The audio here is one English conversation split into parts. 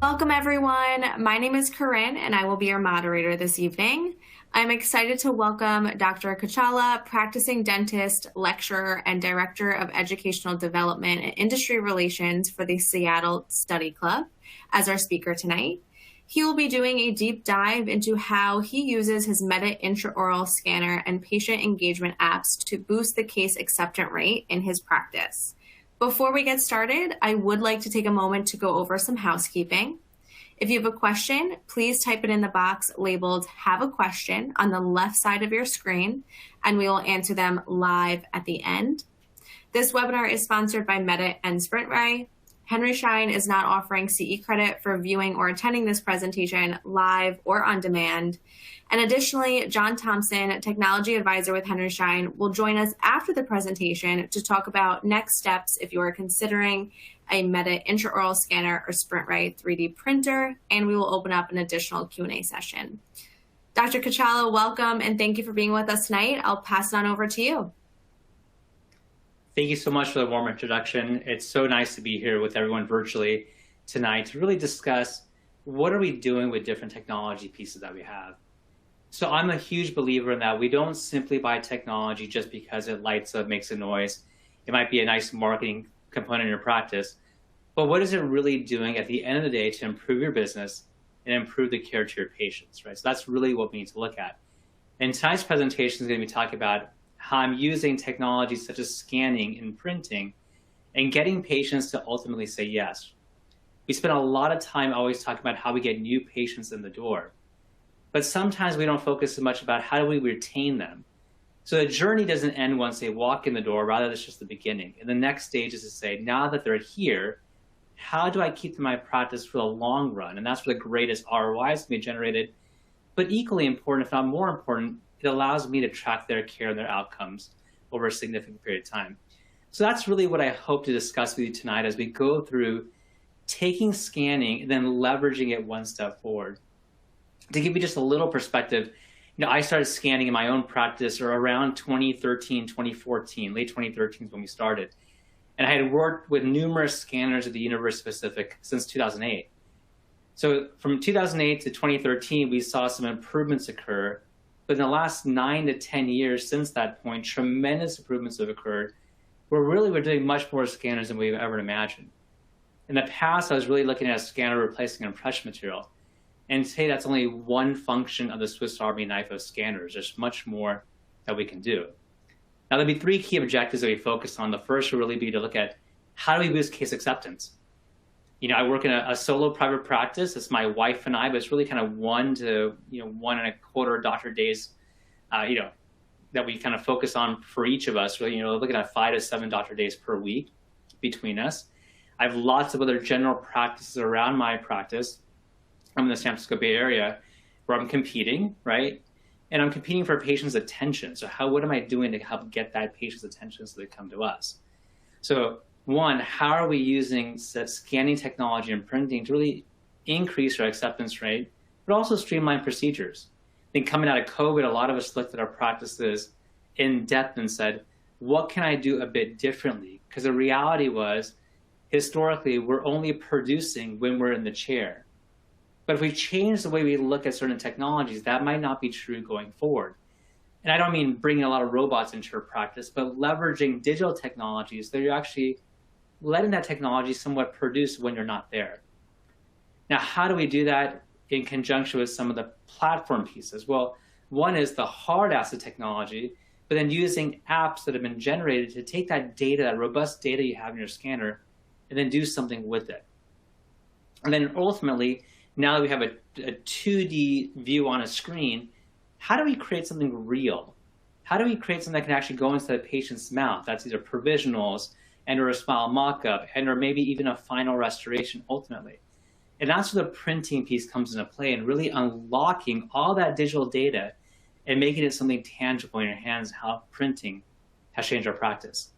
Welcome, everyone. My name is Corinne, and I will be your moderator this evening. I'm excited to welcome Dr. Kachalia, practicing dentist, lecturer, and director of educational development and industry relations for the Seattle Study Club, as our speaker tonight. He will be doing a deep dive into how he uses his Medit intraoral scanner and patient engagement apps to boost the case acceptance rate in his practice. Before we get started, I would like to take a moment to go over some housekeeping. If you have a question, please type it in the box labeled "Have a Question" on the left side of your screen, and we will answer them live at the end. This webinar is sponsored by Medit and SprintRay. Henry Schein is not offering CE credit for viewing or attending this presentation live or on demand. And additionally, John Thompson, technology advisor with Henry Schein, will join us after the presentation to talk about next steps if you are considering a Medit intraoral scanner or SprintRay 3D printer, and we will open up an additional Q&A session. Dr. Kachalia, welcome, and thank you for being with us tonight. I'll pass it on over to you. Thank you so much for the warm introduction. It's so nice to be here with everyone virtually tonight to really discuss what are we doing with different technology pieces that we have. So I'm a huge believer in that we don't simply buy technology just because it lights up, makes a noise. It might be a nice marketing component in your practice, but what is it really doing at the end of the day to improve your business and improve the care to your patients, right? So that's really what we need to look at. And tonight's presentation is going to be talking about how I'm using technologies such as scanning and printing and getting patients to ultimately say yes. We spend a lot of time always talking about how we get new patients in the door, but sometimes we don't focus so much about how do we retain them. So the journey doesn't end once they walk in the door, rather that's just the beginning. And the next stage is to say, now that they're here, how do I keep them in my practice for the long run? And that's where the greatest ROIs can be generated. But equally important, if not more important, it allows me to track their care and their outcomes over a significant period of time. So that's really what I hope to discuss with you tonight as we go through taking scanning and then leveraging it one step forward. To give you just a little perspective, I started scanning in my own practice around 2013, 2014, late 2013 is when we started. And I had worked with numerous scanners at the University of Pacific since 2008. So from 2008 to 2013, we saw some improvements occur. But in the last 9 to 10 years since that point, tremendous improvements have occurred where really we're doing much more scanners than we've ever imagined. In the past, I was really looking at a scanner replacing an impression material. And today, that's only one function of the Swiss Army knife of scanners. There's much more that we can do. Now, there'll be three key objectives that we focus on. The first will really be to look at how do we boost case acceptance. I work in a solo private practice. It's my wife and I, but it's really kind of 1 to 1.25 doctor days, that we kind of focus on for each of us. Really, looking at 5 to 7 doctor days per week between us. I have lots of other general practices around my practice. I'm in the San Francisco Bay Area where I'm competing, right? And I'm competing for a patient's attention. So what am I doing to help get that patient's attention so they come to us? So one, how are we using scanning technology and printing to really increase our acceptance rate, but also streamline procedures? I think coming out of COVID, a lot of us looked at our practices in depth and said, what can I do a bit differently? Because the reality was, historically, we're only producing when we're in the chair. But if we change the way we look at certain technologies, that might not be true going forward. And I don't mean bringing a lot of robots into your practice, but leveraging digital technologies that you're actually letting that technology somewhat produce when you're not there. Now, how do we do that in conjunction with some of the platform pieces? Well, one is the hard asset technology, but then using apps that have been generated to take that data, that robust data you have in your scanner, and then do something with it. And then ultimately, now that we have a 2D view on a screen, how do we create something real? How do we create something that can actually go into the patient's mouth? That's either provisionals and/or a smile mock-up and/or maybe even a final restoration ultimately. And that's where the printing piece comes into play and really unlocking all that digital data and making it something tangible in your hands, how printing has changed our practice.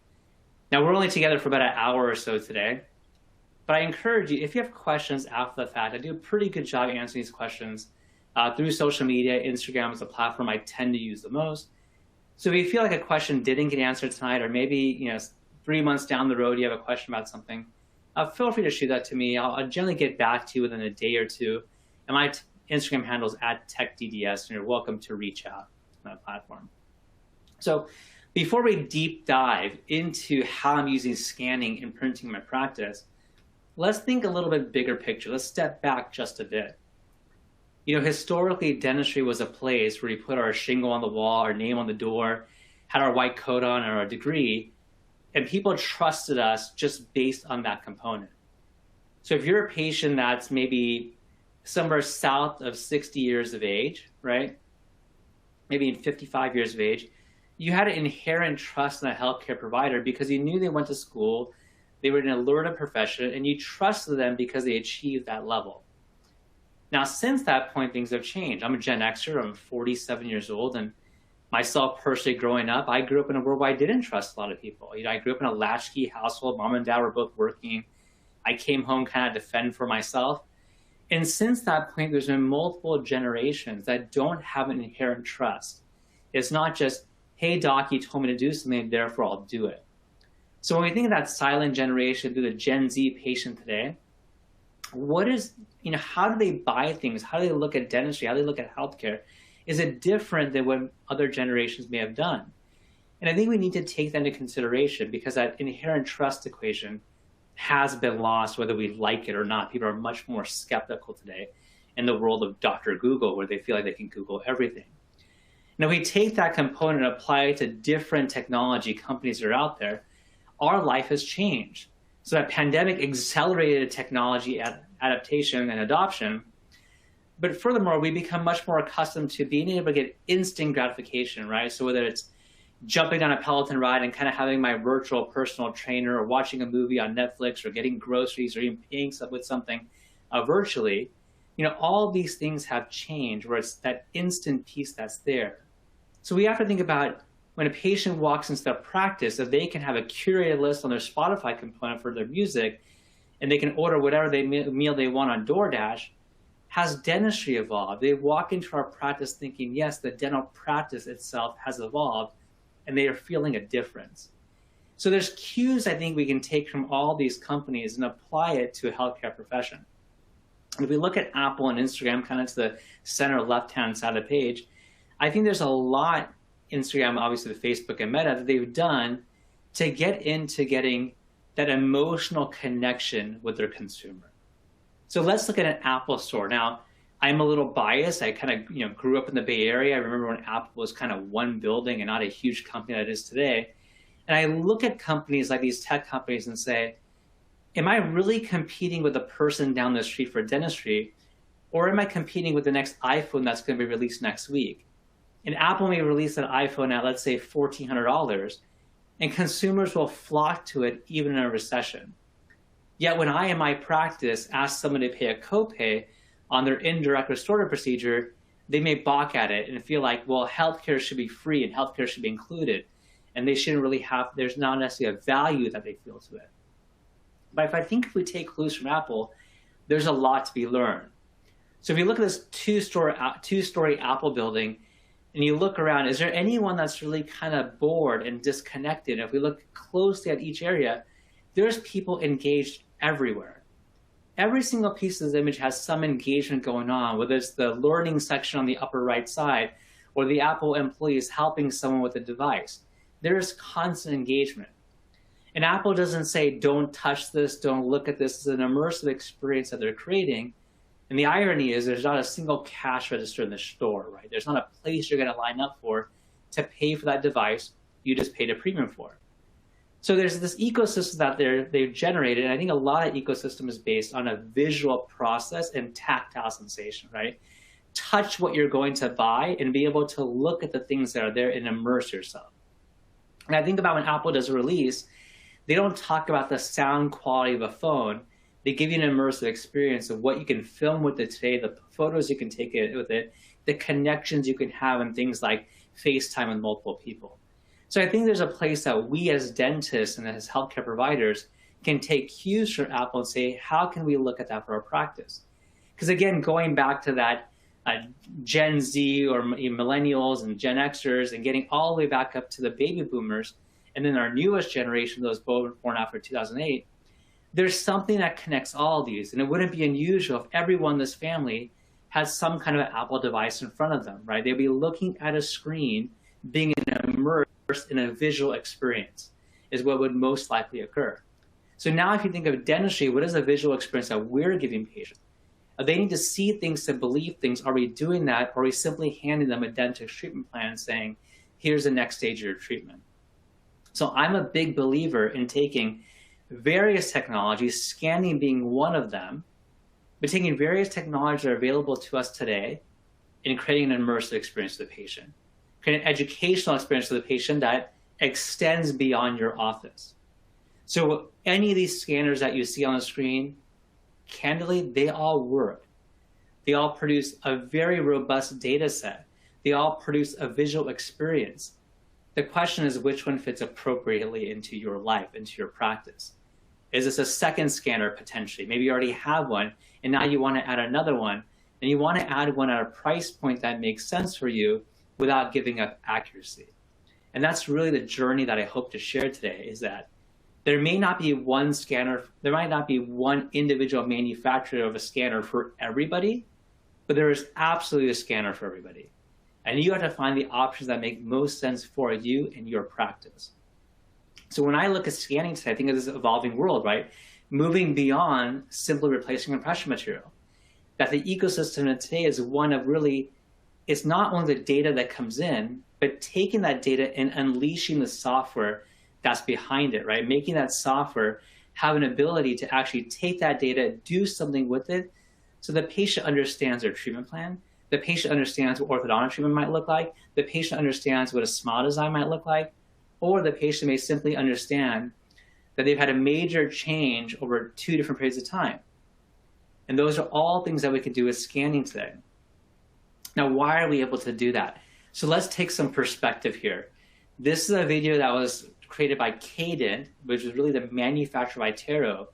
Now, we're only together for about an hour or so today. But I encourage you, if you have questions after the fact, I do a pretty good job answering these questions through social media. Instagram is the platform I tend to use the most. So if you feel like a question didn't get answered tonight, or maybe 3 months down the road you have a question about something, feel free to shoot that to me. I'll generally get back to you within a day or two. And my Instagram handle is @TechDDS, and you're welcome to reach out on that platform. So before we deep dive into how I'm using scanning and printing in my practice, let's think a little bit bigger picture. Let's step back just a bit. Historically, dentistry was a place where we put our shingle on the wall, our name on the door, had our white coat on, or our degree, and people trusted us just based on that component. So if you're a patient that's maybe somewhere south of 60 years of age, right? Maybe in 55 years of age, you had an inherent trust in a healthcare provider because you knew they went to school, they were in a learned profession, and you trusted them because they achieved that level. Now, since that point, things have changed. I'm a Gen Xer, I'm 47 years old, and myself personally growing up, I grew up in a world where I didn't trust a lot of people. I grew up in a latchkey household. Mom and dad were both working. I came home kind of to fend for myself. And since that point, there's been multiple generations that don't have an inherent trust. It's not just, hey, doc, you told me to do something, therefore I'll do it. So when we think of that silent generation through the Gen Z patient today, how do they buy things? How do they look at dentistry? How do they look at healthcare? Is it different than what other generations may have done? And I think we need to take that into consideration because that inherent trust equation has been lost, whether we like it or not. People are much more skeptical today in the world of Dr. Google, where they feel like they can Google everything. Now, we take that component and apply it to different technology companies that are out there. Our life has changed. So that pandemic accelerated technology adaptation and adoption. But furthermore, we become much more accustomed to being able to get instant gratification, right? So whether it's jumping on a Peloton ride and kind of having my virtual personal trainer, or watching a movie on Netflix, or getting groceries, or even paying with something virtually, all these things have changed where it's that instant piece that's there. So we have to think about when a patient walks into their practice, if they can have a curated list on their Spotify component for their music, and they can order whatever meal they want on DoorDash. Has dentistry evolved? They walk into our practice thinking, yes, the dental practice itself has evolved, and they are feeling a difference. So there's cues I think we can take from all these companies and apply it to a healthcare profession. If we look at Apple and Instagram, kind of to the center left-hand side of the page, I think there's a lot, Instagram, obviously the Facebook and Meta, that they've done to get into getting that emotional connection with their consumer. So let's look at an Apple store. Now, I'm a little biased. I kind of grew up in the Bay Area. I remember when Apple was kind of one building and not a huge company that it is today. And I look at companies like these tech companies and say, am I really competing with the person down the street for dentistry? Or am I competing with the next iPhone that's going to be released next week? And Apple may release an iPhone at, let's say, $1,400, and consumers will flock to it even in a recession. Yet when I, in my practice, ask someone to pay a copay on their indirect restorative procedure, they may balk at it and feel like, well, healthcare should be free and healthcare should be included. And they shouldn't really there's not necessarily a value that they feel to it. But if we take clues from Apple, there's a lot to be learned. So if you look at this two-story Apple building, and you look around, is there anyone that's really kind of bored and disconnected? If we look closely at each area, there's people engaged everywhere. Every single piece of this image has some engagement going on, whether it's the learning section on the upper right side or the Apple employees helping someone with a device. There is constant engagement. And Apple doesn't say, don't touch this, don't look at this. It's an immersive experience that they're creating. And the irony is there's not a single cash register in the store, right? There's not a place you're going to line up for to pay for that device. You just paid a premium for it. So there's this ecosystem that they've generated, and I think a lot of ecosystem is based on a visual process and tactile sensation, right? Touch what you're going to buy and be able to look at the things that are there and immerse yourself. And I think about when Apple does a release, they don't talk about the sound quality of a phone. They give you an immersive experience of what you can film with it today, the photos you can take with it, the connections you can have, and things like FaceTime with multiple people. So I think there's a place that we as dentists and as healthcare providers can take cues from Apple and say, how can we look at that for our practice? Because again, going back to that Gen Z or millennials and Gen Xers and getting all the way back up to the baby boomers, and then our newest generation, those born after 2008, there's something that connects all of these. And it wouldn't be unusual if everyone in this family has some kind of an Apple device in front of them, right? They'd be looking at a screen, being immersed in a visual experience is what would most likely occur. So now if you think of dentistry, what is the visual experience that we're giving patients? They need to see things to believe things. Are we doing that? Or are we simply handing them a dentist treatment plan and saying, here's the next stage of your treatment? So I'm a big believer in taking various technologies, scanning being one of them, but taking various technologies that are available to us today and creating an immersive experience for the patient, creating an educational experience for the patient that extends beyond your office. So any of these scanners that you see on the screen, candidly, they all work. They all produce a very robust data set. They all produce a visual experience. The question is which one fits appropriately into your life, into your practice. Is this a second scanner potentially? Maybe you already have one, and now you want to add another one, and you want to add one at a price point that makes sense for you without giving up accuracy. And that's really the journey that I hope to share today, is that there may not be one scanner, there might not be one individual manufacturer of a scanner for everybody, but there is absolutely a scanner for everybody. And you have to find the options that make most sense for you and your practice. So when I look at scanning today, I think of this evolving world, right? Moving beyond simply replacing impression material. That the ecosystem today is one of really, it's not only the data that comes in, but taking that data and unleashing the software that's behind it, right? Making that software have an ability to actually take that data, do something with it, so the patient understands their treatment plan, the patient understands what orthodontic treatment might look like, the patient understands what a smile design might look like, or the patient may simply understand that they've had a major change over 2 different periods of time. And those are all things that we can do with scanning today. Now, why are we able to do that? So let's take some perspective here. This is a video that was created by Cadent, which is really the manufacturer of iTero,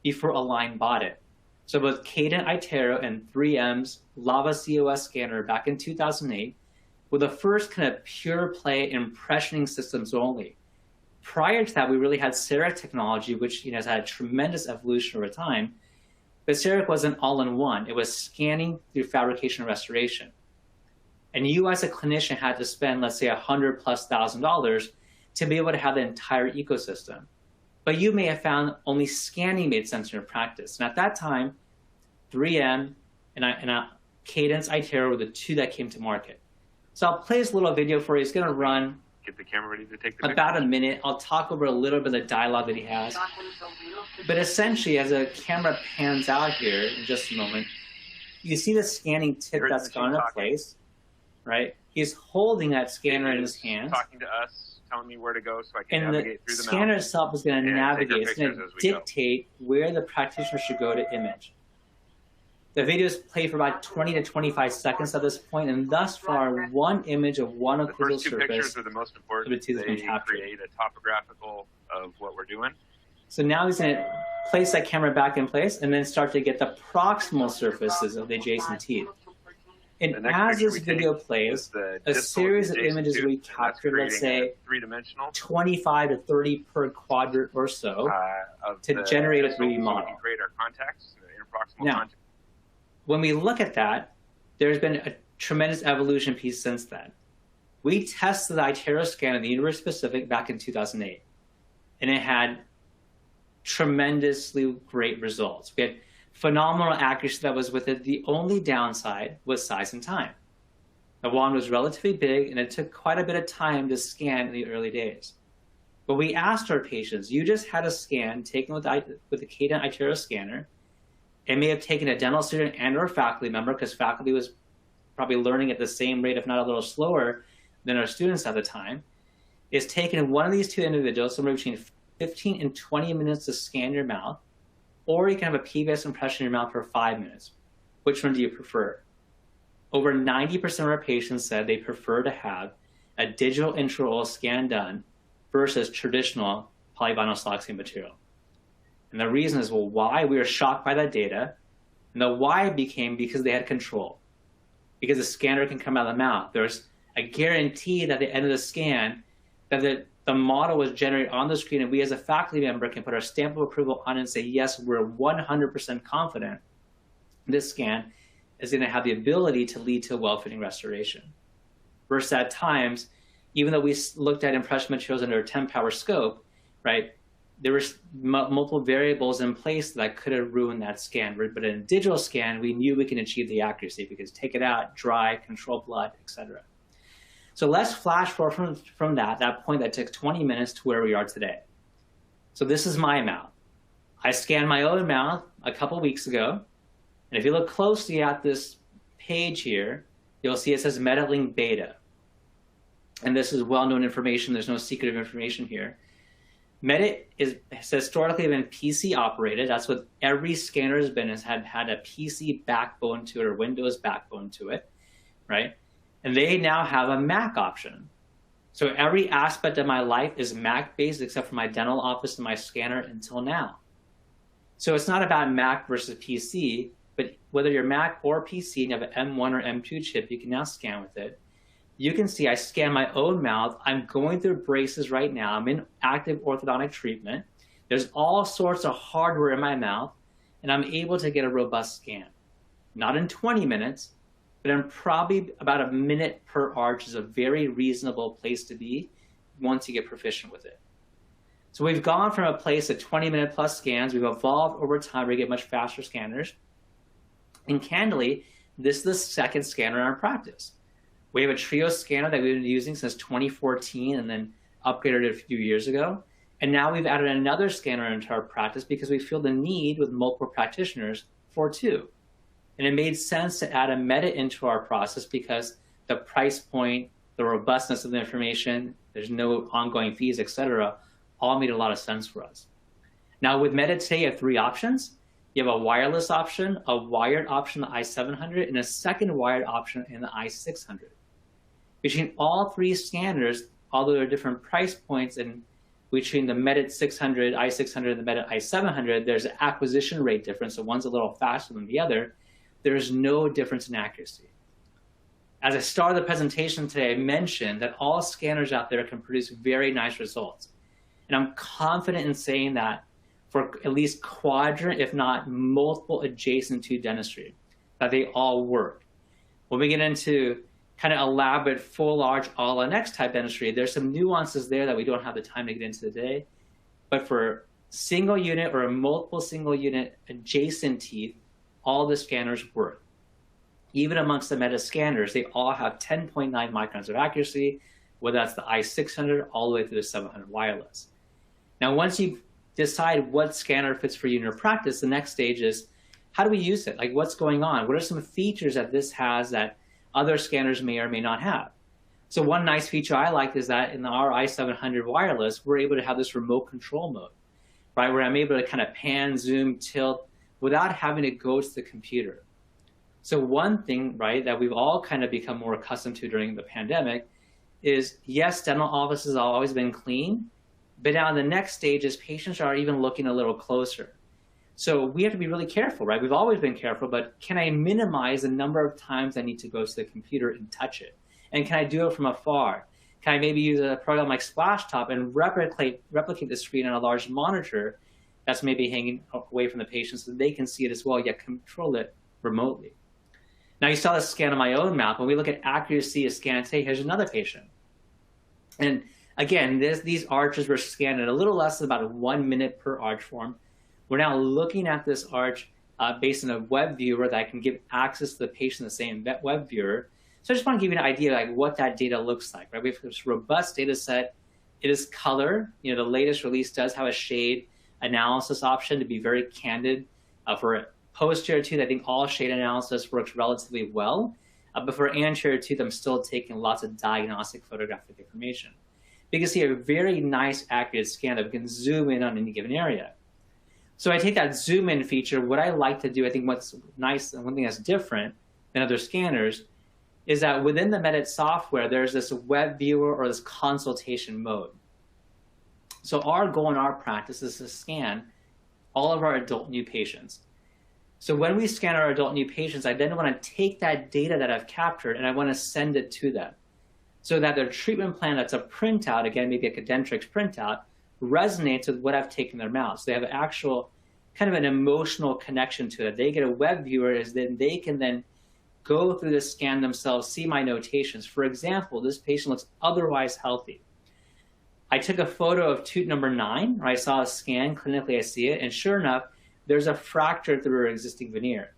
before Align bought it. So both Cadent iTero and 3M's Lava COS scanner back in 2008 were the first kind of pure play impressioning systems only. Prior to that, we really had CEREC technology, which has had a tremendous evolution over time. But CEREC wasn't all-in-one. It was scanning through fabrication and restoration. And you as a clinician had to spend, let's say, $100,000+ to be able to have the entire ecosystem. But you may have found only scanning made sense in your practice. And at that time, 3M and Cadence iTero were the 2 that came to market. So I'll play this little video for you. It's going to run get the camera ready to take the about a minute. I'll talk over a little bit of the dialogue that he has. But essentially, as the camera pans out here in just a moment, you see the scanning tip that's gone into place, right? He's holding that scanner in his hands. Talking to us, telling me where to go so I can navigate through the mouth. And the scanner itself is going to navigate. It's going to dictate where the practitioner should go to image. The video is played for about 20 to 25 seconds at this point, and thus far, one image of one occlusal surface. The first 2 pictures are the most important. They create a topographical of what we're doing. So now he's going to place that camera back in place and then start to get the proximal surfaces of the adjacent teeth. And as this video plays, a series of images we captured, let's say 25 to 30 per quadrant or so, to generate a 3D model. Create our contacts, interproximal now, contacts. When we look at that, there's been a tremendous evolution piece since then. We tested the iTero scan in the University Pacific back in 2008, and it had tremendously great results. We had phenomenal accuracy that was with it. The only downside was size and time. The wand was relatively big, and it took quite a bit of time to scan in the early days. But we asked our patients, you just had a scan taken with the Cadent iTero scanner. It may have taken a dental student and or faculty member, because faculty was probably learning at the same rate, if not a little slower, than our students at the time. It's taken one of these 2 individuals, somewhere between 15 and 20 minutes to scan your mouth, or you can have a PVS impression in your mouth for 5 minutes. Which one do you prefer? Over 90% of our patients said they prefer to have a digital intraoral scan done versus traditional polyvinyl siloxane material. And the reason is, well, why? We were shocked by that data. And the why became because they had control. Because the scanner can come out of the mouth. There's a guarantee that at the end of the scan that the the model was generated on the screen, and we as a faculty member can put our stamp of approval on it and say, yes, we're 100% confident this scan is going to have the ability to lead to a well-fitting restoration. Versus at times, even though we looked at impression materials under a 10-power scope, right, there were multiple variables in place that could have ruined that scan. But in a digital scan, we knew we can achieve the accuracy because take it out, dry, control blood, etc. So let's flash forward from that point that took 20 minutes to where we are today. So this is my mouth. I scanned my own mouth a couple weeks ago. And if you look closely at this page here, you'll see it says Medit Beta. And this is well-known information. There's no secret information here. Medit has historically been PC operated. That's what every scanner has been, has had a PC backbone to it or Windows backbone to it, right? And they now have a Mac option. So every aspect of my life is Mac-based except for my dental office and my scanner until now. So it's not about Mac versus PC, but whether you're Mac or PC and you have an M1 or M2 chip, you can now scan with it. You can see I scan my own mouth. I'm going through braces right now. I'm in active orthodontic treatment. There's all sorts of hardware in my mouth, and I'm able to get a robust scan. Not in 20 minutes, but I'm probably about a minute per arch is a very reasonable place to be once you get proficient with it. So we've gone from a place of 20-minute plus scans. We've evolved over time to get much faster scanners. And candidly, this is the second scanner in our practice. We have a Trio scanner that we've been using since 2014 and then upgraded it a few years ago. And now we've added another scanner into our practice because we feel the need with multiple practitioners for two. And it made sense to add a Medit into our process because the price point, the robustness of the information, there's no ongoing fees, et cetera, all made a lot of sense for us. Now with Medit today, you have three options. You have a wireless option, a wired option, the i700, and a second wired option in the i600. Between all three scanners, although there are different price points and between the Medit 600, i600, and the Medit i700, there's an acquisition rate difference, so one's a little faster than the other. There's no difference in accuracy. As I started the presentation today, I mentioned that all scanners out there can produce very nice results. And I'm confident in saying that for at least quadrant, if not multiple adjacent to dentistry, that they all work. When we get into kind of elaborate, full arch, all NX type dentistry, there's some nuances there that we don't have the time to get into today. But for single unit or a multiple single unit adjacent teeth, all the scanners work. Even amongst the Medit scanners, they all have 10.9 microns of accuracy, whether that's the i600 all the way through the 700 wireless. Now, once you decide what scanner fits for you in your practice, the next stage is, how do we use it? Like, what's going on? What are some features that this has that other scanners may or may not have? So one nice feature I like is that in our i700 wireless, we're able to have this remote control mode, right? Where I'm able to kind of pan, zoom, tilt without having to go to the computer. So one thing, right, that we've all kind of become more accustomed to during the pandemic is, yes, dental offices have always been clean, but now the next stage is patients are even looking a little closer. So we have to be really careful, right? We've always been careful, but can I minimize the number of times I need to go to the computer and touch it? And can I do it from afar? Can I maybe use a program like SplashTop and replicate the screen on a large monitor that's maybe hanging away from the patient so they can see it as well, yet control it remotely? Now, you saw the scan of my own mouth. When we look at accuracy of scan today, here's another patient. And again, these arches were scanned at a little less than about 1 minute per arch form. We're now looking at this arch based on a web viewer that can give access to the patient the same web viewer. So I just want to give you an idea like what that data looks like, right? We have this robust data set. It is color. You know, the latest release does have a shade analysis option to be very candid. For posterior tooth, I think all shade analysis works relatively well. But for anterior tooth, I'm still taking lots of diagnostic photographic information. You can see a very nice, accurate scan that we can zoom in on any given area. So I take that zoom in feature. What I like to do, I think what's nice and one thing that's different than other scanners is that within the Medit software, there's this web viewer or this consultation mode. So our goal in our practice is to scan all of our adult new patients. So when we scan our adult new patients, I then want to take that data that I've captured and I want to send it to them. so that their treatment plan that's a printout, again, maybe like a Dentrix printout, resonates with what I've taken in their mouth. So they have an actual kind of an emotional connection to it. They get a web viewer, is then they can then go through the scan themselves, see my notations. For example, this patient looks otherwise healthy. I took a photo of tooth number 9, where I saw a scan, clinically I see it, and sure enough, there's a fracture through her existing veneer.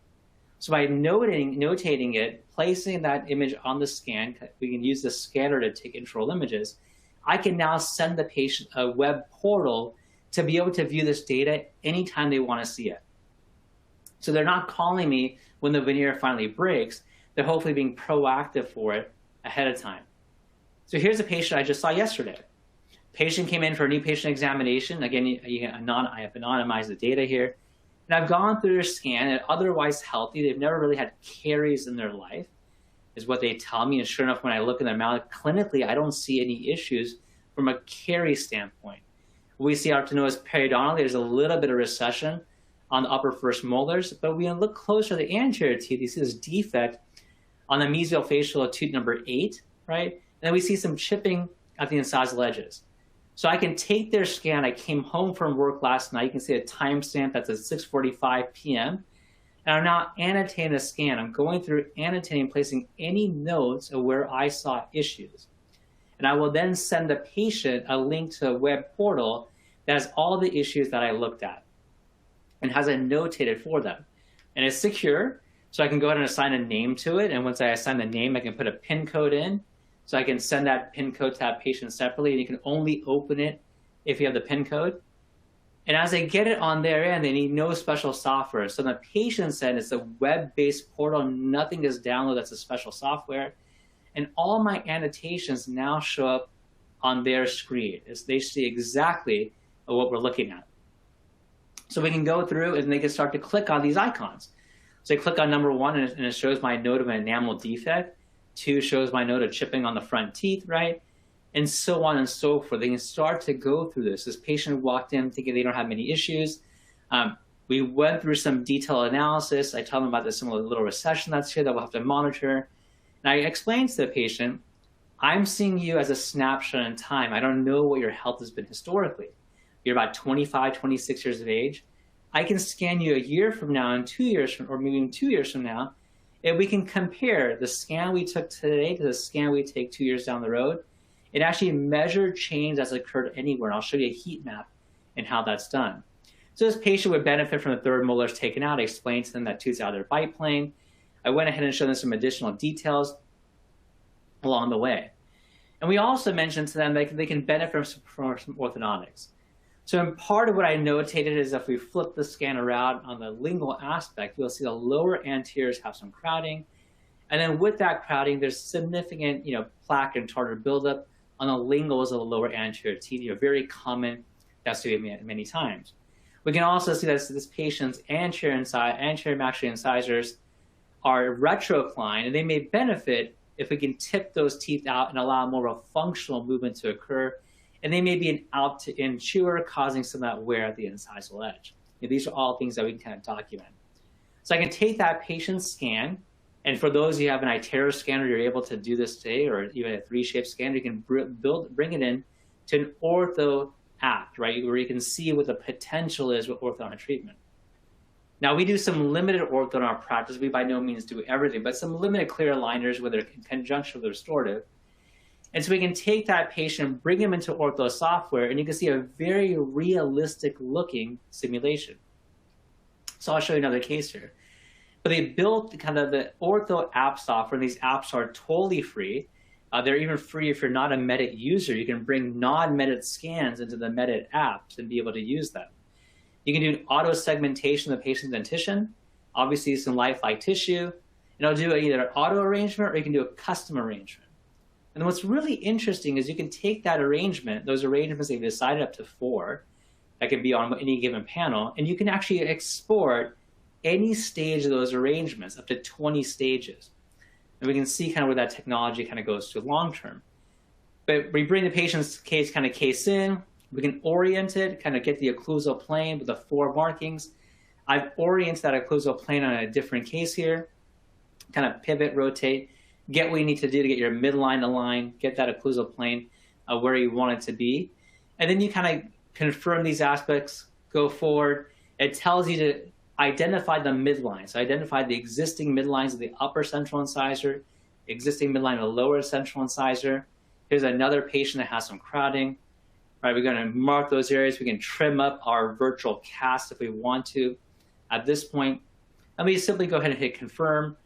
So by notating it, placing that image on the scan, we can use the scanner to take intraoral images, I can now send the patient a web portal to be able to view this data anytime they want to see it. So they're not calling me when the veneer finally breaks, they're hopefully being proactive for it ahead of time. So here's a patient I just saw yesterday. Patient came in for a new patient examination. Again, I have anonymized the data here. And I've gone through their scan, and otherwise healthy. They've never really had caries in their life, is what they tell me. And sure enough, when I look in their mouth, clinically, I don't see any issues from a caries standpoint. We see aortinosis periodontally, there's a little bit of recession on the upper first molars, but when you look closer to the anterior teeth, you see this defect on the mesiofacial tooth number 8, right? And then we see some chipping at the incisal edges. So I can take their scan. I came home from work last night. You can see a timestamp that's at 6:45 p.m. And I'm now annotating a scan. I'm going through annotating, placing any notes of where I saw issues. And I will then send the patient a link to a web portal that has all the issues that I looked at and has it notated for them. And it's secure, so I can go ahead and assign a name to it. And once I assign the name, I can put a PIN code in. So I can send that PIN code to that patient separately, and you can only open it if you have the PIN code. And as they get it on their end, they need no special software. So the patient's end, it's a web-based portal. Nothing is downloaded. That's a special software. And all my annotations now show up on their screen. They see exactly what we're looking at. So we can go through and they can start to click on these icons. So they click on number 1 and it shows my note of an enamel defect. 2 shows my note of chipping on the front teeth, right? And so on and so forth. They can start to go through this. This patient walked in thinking they don't have many issues. We went through some detailed analysis. I told them about this little recession that's here that we'll have to monitor. And I explained to the patient, I'm seeing you as a snapshot in time. I don't know what your health has been historically. You're about 25, 26 years of age. I can scan you a year from now and 2 years from, or maybe 2 years from now, and we can compare the scan we took today to the scan we take 2 years down the road. It actually measured change that's occurred anywhere. And I'll show you a heat map and how that's done. So this patient would benefit from the third molars taken out. I explained to them that tooth's out of their bite plane. I went ahead and showed them some additional details along the way. And we also mentioned to them that they can benefit from some orthodontics. So in part of what I notated is if we flip the scan around on the lingual aspect, you'll see the lower anteriors have some crowding. And then with that crowding, there's significant plaque and tartar buildup on the linguals of the lower anterior teeth. Very common. That's seen many times. We can also see that this patient's anterior maxillary incisors are retroclined, and they may benefit if we can tip those teeth out and allow more of a functional movement to occur. And they may be an out-to-in chewer, causing some of that wear at the incisal edge. These are all things that we can kind of document. So I can take that patient's scan, and for those who have an iTero scanner, you're able to do this today, or even a 3-shape scanner, you can bring it in to an ortho app, right, where you can see what the potential is with orthodontic treatment. Now, we do some limited ortho in our practice. We by no means do everything, but some limited clear aligners, whether in conjunction with the restorative. And so we can take that patient, bring him into ortho software, and you can see a very realistic looking simulation. So I'll show you another case here. But they built kind of the ortho app software, and these apps are totally free. They're even free if you're not a Medit user. You can bring non-Medit scans into the Medit apps and be able to use them. You can do an auto segmentation of the patient's dentition, obviously some lifelike tissue, and it'll do either an auto arrangement or you can do a custom arrangement. And what's really interesting is you can take that arrangement, those arrangements they've decided up to 4, that can be on any given panel, and you can actually export any stage of those arrangements, up to 20 stages. And we can see kind of where that technology kind of goes to long term. But we bring the patient's case in, we can orient it, kind of get the occlusal plane with the 4 markings. I've oriented that occlusal plane on a different case here, kind of pivot, rotate, get what you need to do to get your midline aligned, get that occlusal plane where you want it to be. And then you kind of confirm these aspects, go forward. It tells you to identify the midline. So identify the existing midlines of the upper central incisor, existing midline of the lower central incisor. Here's another patient that has some crowding. Right, we're going to mark those areas. We can trim up our virtual cast if we want to. At this point, let me simply go ahead and hit confirm.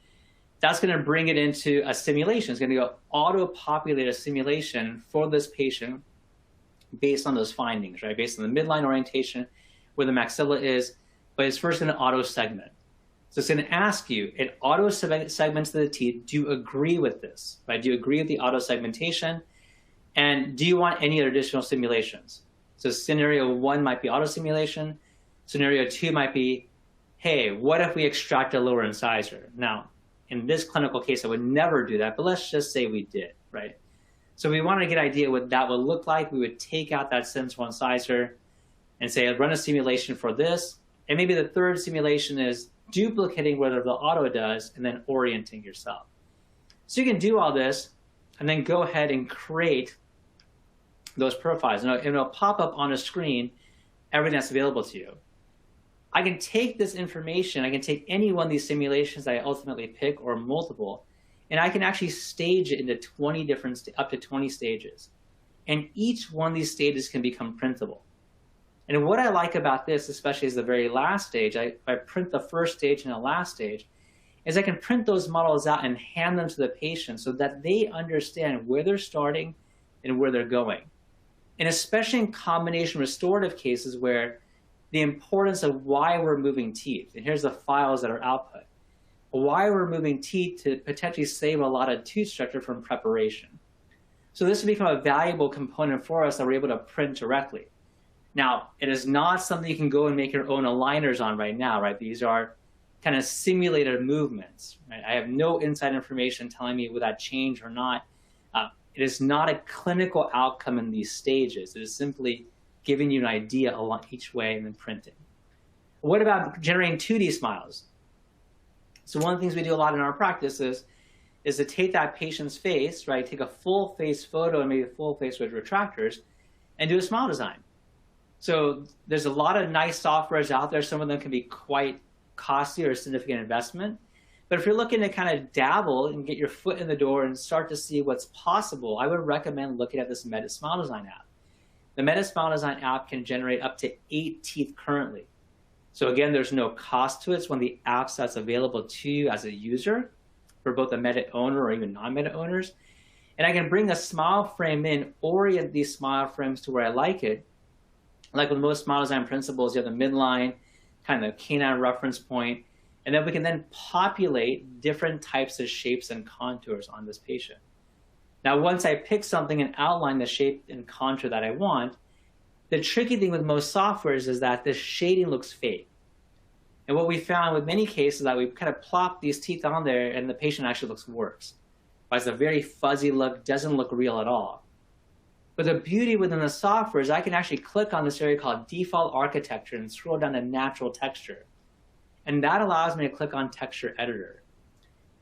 That's going to bring it into a simulation. It's going to go auto-populate a simulation for this patient based on those findings, right? Based on the midline orientation, where the maxilla is, but it's first going to auto-segment. So it's going to ask you, it auto-segments the teeth. Do you agree with this? Right? Do you agree with the auto-segmentation? And do you want any other additional simulations? So scenario 1 might be auto-simulation. Scenario 2 might be, hey, what if we extract a lower incisor? Now, in this clinical case, I would never do that, but let's just say we did, right? So we want to get an idea what that would look like. We would take out that central incisor and say, I'd run a simulation for this. And maybe the third simulation is duplicating whatever the auto does and then orienting yourself. So you can do all this and then go ahead and create those profiles. And it'll pop up on a screen everything that's available to you. I can take this information, I can take any one of these simulations that I ultimately pick or multiple, and I can actually stage it into 20 different, up to 20 stages. And each one of these stages can become printable. And what I like about this, especially as the very last stage, I print the first stage and the last stage, is I can print those models out and hand them to the patient so that they understand where they're starting and where they're going. And especially in combination restorative cases where the importance of why we're moving teeth, and here's the files that are output, why we're moving teeth to potentially save a lot of tooth structure from preparation. So this will become a valuable component for us that we're able to print directly. Now, it is not something you can go and make your own aligners on right now, right? These are kind of simulated movements, right? I have no inside information telling me will that change or not. It is not a clinical outcome in these stages. It is simply giving you an idea along each way and then printing. What about generating 2D smiles? So one of the things we do a lot in our practice is to take that patient's face, right? Take a full face photo and maybe a full face with retractors and do a smile design. So there's a lot of nice softwares out there. Some of them can be quite costly or a significant investment. But if you're looking to kind of dabble and get your foot in the door and start to see what's possible, I would recommend looking at this Medit Smile Design app. The Medit Smile Design app can generate up to 8 teeth currently. So again, there's no cost to it. It's one of the apps that's available to you as a user for both a Medit owner or even non-Medit owners. And I can bring a smile frame in, orient these smile frames to where I like it. Like with most smile design principles, you have the midline, kind of the canine reference point, and then we can then populate different types of shapes and contours on this patient. Now, once I pick something and outline the shape and contour that I want, the tricky thing with most softwares is that the shading looks fake. And what we found with many cases is that we kind of plop these teeth on there and the patient actually looks worse. It's a very fuzzy look, doesn't look real at all. But the beauty within the software is I can actually click on this area called default architecture and scroll down to natural texture. And that allows me to click on texture editor.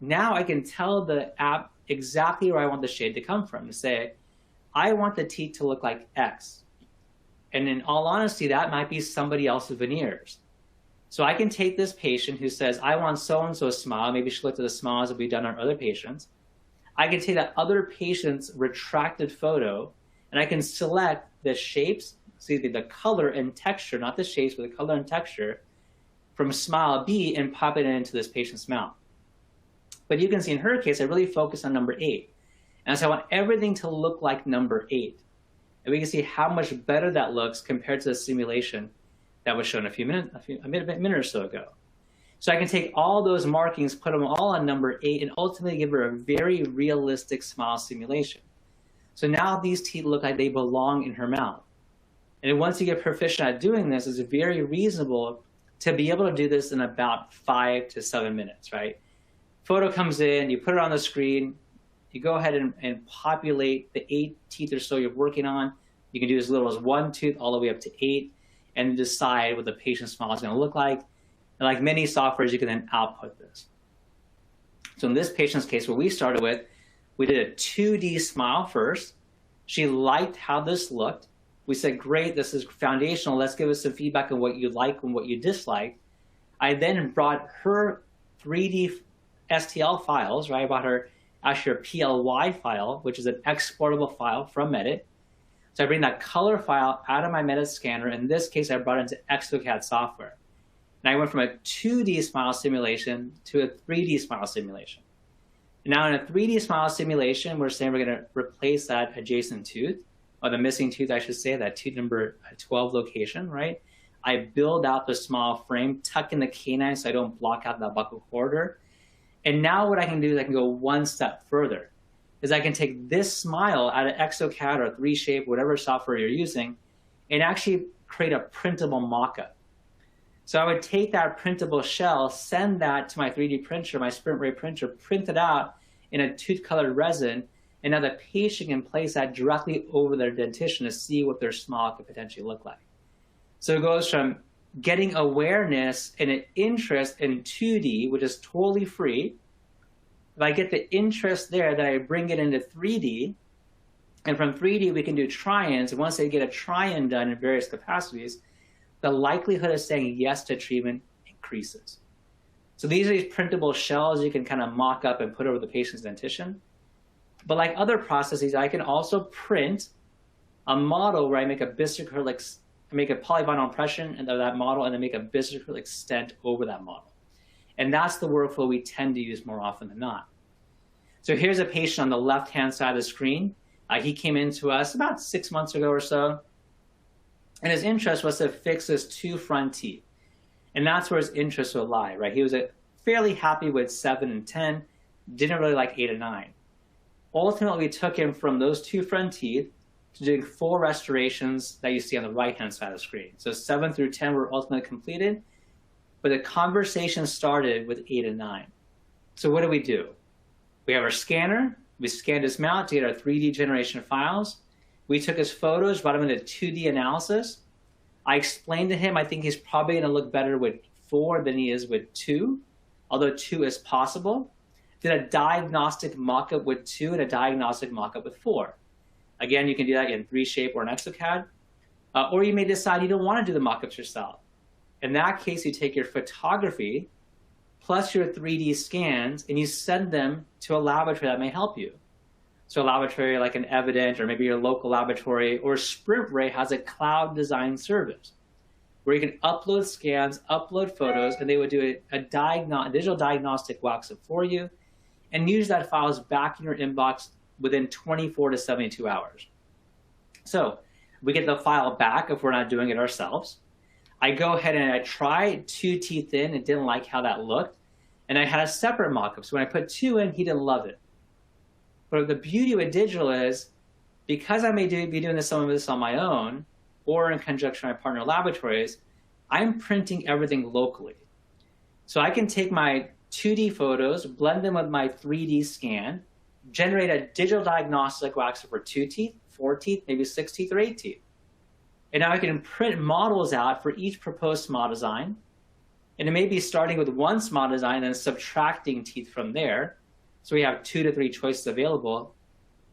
Now I can tell the app exactly where I want the shade to come from, to say, I want the teeth to look like X. And in all honesty, that might be somebody else's veneers. So I can take this patient who says, I want so-and-so smile, maybe she looked at the smiles that we've done on other patients. I can take that other patient's retracted photo, and I can select the shapes, see the color and texture, not the shapes, but the color and texture from smile B and pop it into this patient's mouth. But you can see in her case, I really focus on number 8. And so I want everything to look like number 8. And we can see how much better that looks compared to the simulation that was shown a minute or so ago. So I can take all those markings, put them all on number 8, and ultimately give her a very realistic smile simulation. So now these teeth look like they belong in her mouth. And once you get proficient at doing this, it's very reasonable to be able to do this in about 5 to 7 minutes, right? Photo comes in, you put it on the screen, you go ahead and populate the 8 teeth or so you're working on. You can do as little as 1 tooth all the way up to 8 and decide what the patient's smile is going to look like. And like many softwares, you can then output this. So in this patient's case, what we started with, we did a 2D smile first. She liked how this looked. We said, great, this is foundational. Let's give us some feedback on what you like and what you dislike. I then brought her 3D STL files, right? I brought her actually a PLY file, which is an exportable file from Medit. So I bring that color file out of my Medit scanner. In this case, I brought it into exocad software. And I went from a 2D smile simulation to a 3D smile simulation. And now in a 3D smile simulation, we're saying we're going to replace that adjacent tooth, or the missing tooth, I should say, that tooth number 12 location, right? I build out the smile frame, tuck in the canine so I don't block out that buccal corridor. And now what I can do is I can go one step further, is I can take this smile out of exocad or 3Shape, whatever software you're using, and actually create a printable mock-up. So I would take that printable shell, send that to my 3D printer, my sprint ray printer, print it out in a tooth-colored resin, and now the patient can place that directly over their dentition to see what their smile could potentially look like. So it goes from getting awareness and an interest in 2D, which is totally free. If I get the interest there, then I bring it into 3D. And from 3D, we can do try-ins. And once they get a try-in done in various capacities, the likelihood of saying yes to treatment increases. So these are these printable shells you can kind of mock up and put over the patient's dentition. But like other processes, I can also print a model where I make a bisacrylic, make a polyvinyl impression of that model, and then make a bisacrylic stent over that model. And that's the workflow we tend to use more often than not. So here's a patient on the left-hand side of the screen. He came into us about 6 months ago or so, and his interest was to fix his 2 front teeth. And that's where his interest would lie, right? He was fairly happy with 7 and 10, didn't really like 8 and 9. Ultimately, we took him from those 2 front teeth to doing 4 restorations that you see on the right-hand side of the screen. So 7 through 10 were ultimately completed, but the conversation started with 8 and 9. So what do? We have our scanner. We scanned his mouth to get our 3D generation files. We took his photos, brought him into 2D analysis. I explained to him I think he's probably going to look better with 4 than he is with 2, although 2 is possible. Did a diagnostic mock-up with 2 and a diagnostic mock-up with 4. Again, you can do that in 3Shape or an exocad. Or you may decide you don't want to do the mock-ups yourself. In that case, you take your photography plus your 3D scans and you send them to a laboratory that may help you. So a laboratory like an Evident or maybe your local laboratory or SprintRay has a cloud design service where you can upload scans, upload photos, and they would do a digital diagnostic walkthrough for you and use that files back in your inbox within 24 to 72 hours. So we get the file back if we're not doing it ourselves. I go ahead and I tried 2 teeth in and didn't like how that looked. And I had a separate mock-up. So when I put 2 in, he didn't love it. But the beauty with digital is because I may be doing some of this on my own or in conjunction with my partner laboratories, I'm printing everything locally. So I can take my 2D photos, blend them with my 3D scan, generate a digital diagnostic waxer for 2 teeth, 4 teeth, maybe 6 teeth or 8 teeth. And now I can print models out for each proposed smile design. And it may be starting with 1 smile design and subtracting teeth from there. So we have 2 to 3 choices available.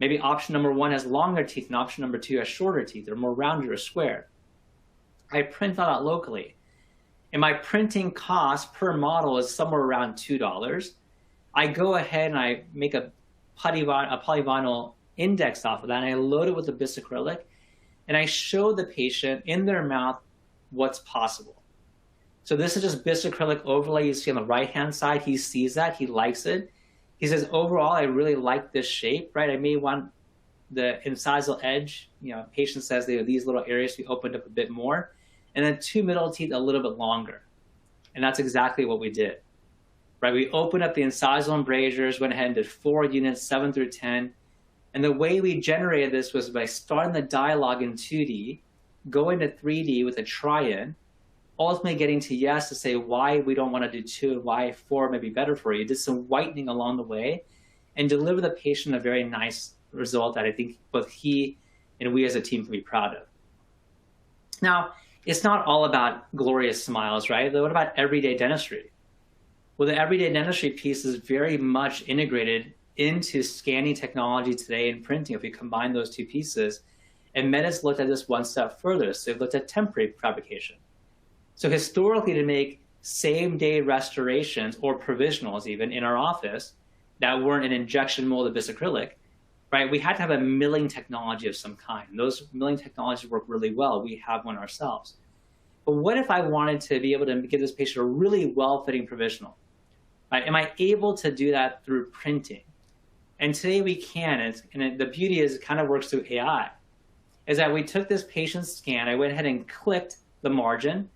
Maybe option number 1 has longer teeth and option number 2 has shorter teeth or more rounded or square. I print that out locally. And my printing cost per model is somewhere around $2. I go ahead and I make a polyvinyl index off of that and I load it with a bisacrylic and I show the patient in their mouth what's possible. So this is just bisacrylic overlay you see on the right-hand side. He sees that, he likes it. He says, overall, I really like this shape, right? I may want the incisal edge, patient says these little areas to be opened up a bit more. And then 2 middle teeth a little bit longer. And that's exactly what we did, right? We opened up the incisal embrasures, went ahead and did 4 units, 7 through 10. And the way we generated this was by starting the dialogue in 2D, going to 3D with a try-in, ultimately getting to yes to say why we don't want to do 2 and why 4 may be better for you. Did some whitening along the way and deliver the patient a very nice result that I think both he and we as a team can be proud of. Now, it's not all about glorious smiles, right? What about everyday dentistry? Well, the everyday dentistry piece is very much integrated into scanning technology today and printing if we combine those two pieces. And Medit's looked at this one step further. So they've looked at temporary fabrication. So historically, to make same-day restorations or provisionals even in our office that weren't an injection molded bisacrylic, right, we had to have a milling technology of some kind. And those milling technologies work really well. We have one ourselves. But what if I wanted to be able to give this patient a really well-fitting provisional? Right? Am I able to do that through printing? And today we can, and the beauty is it kind of works through AI, is that we took this patient's scan, I went ahead and clicked the margin,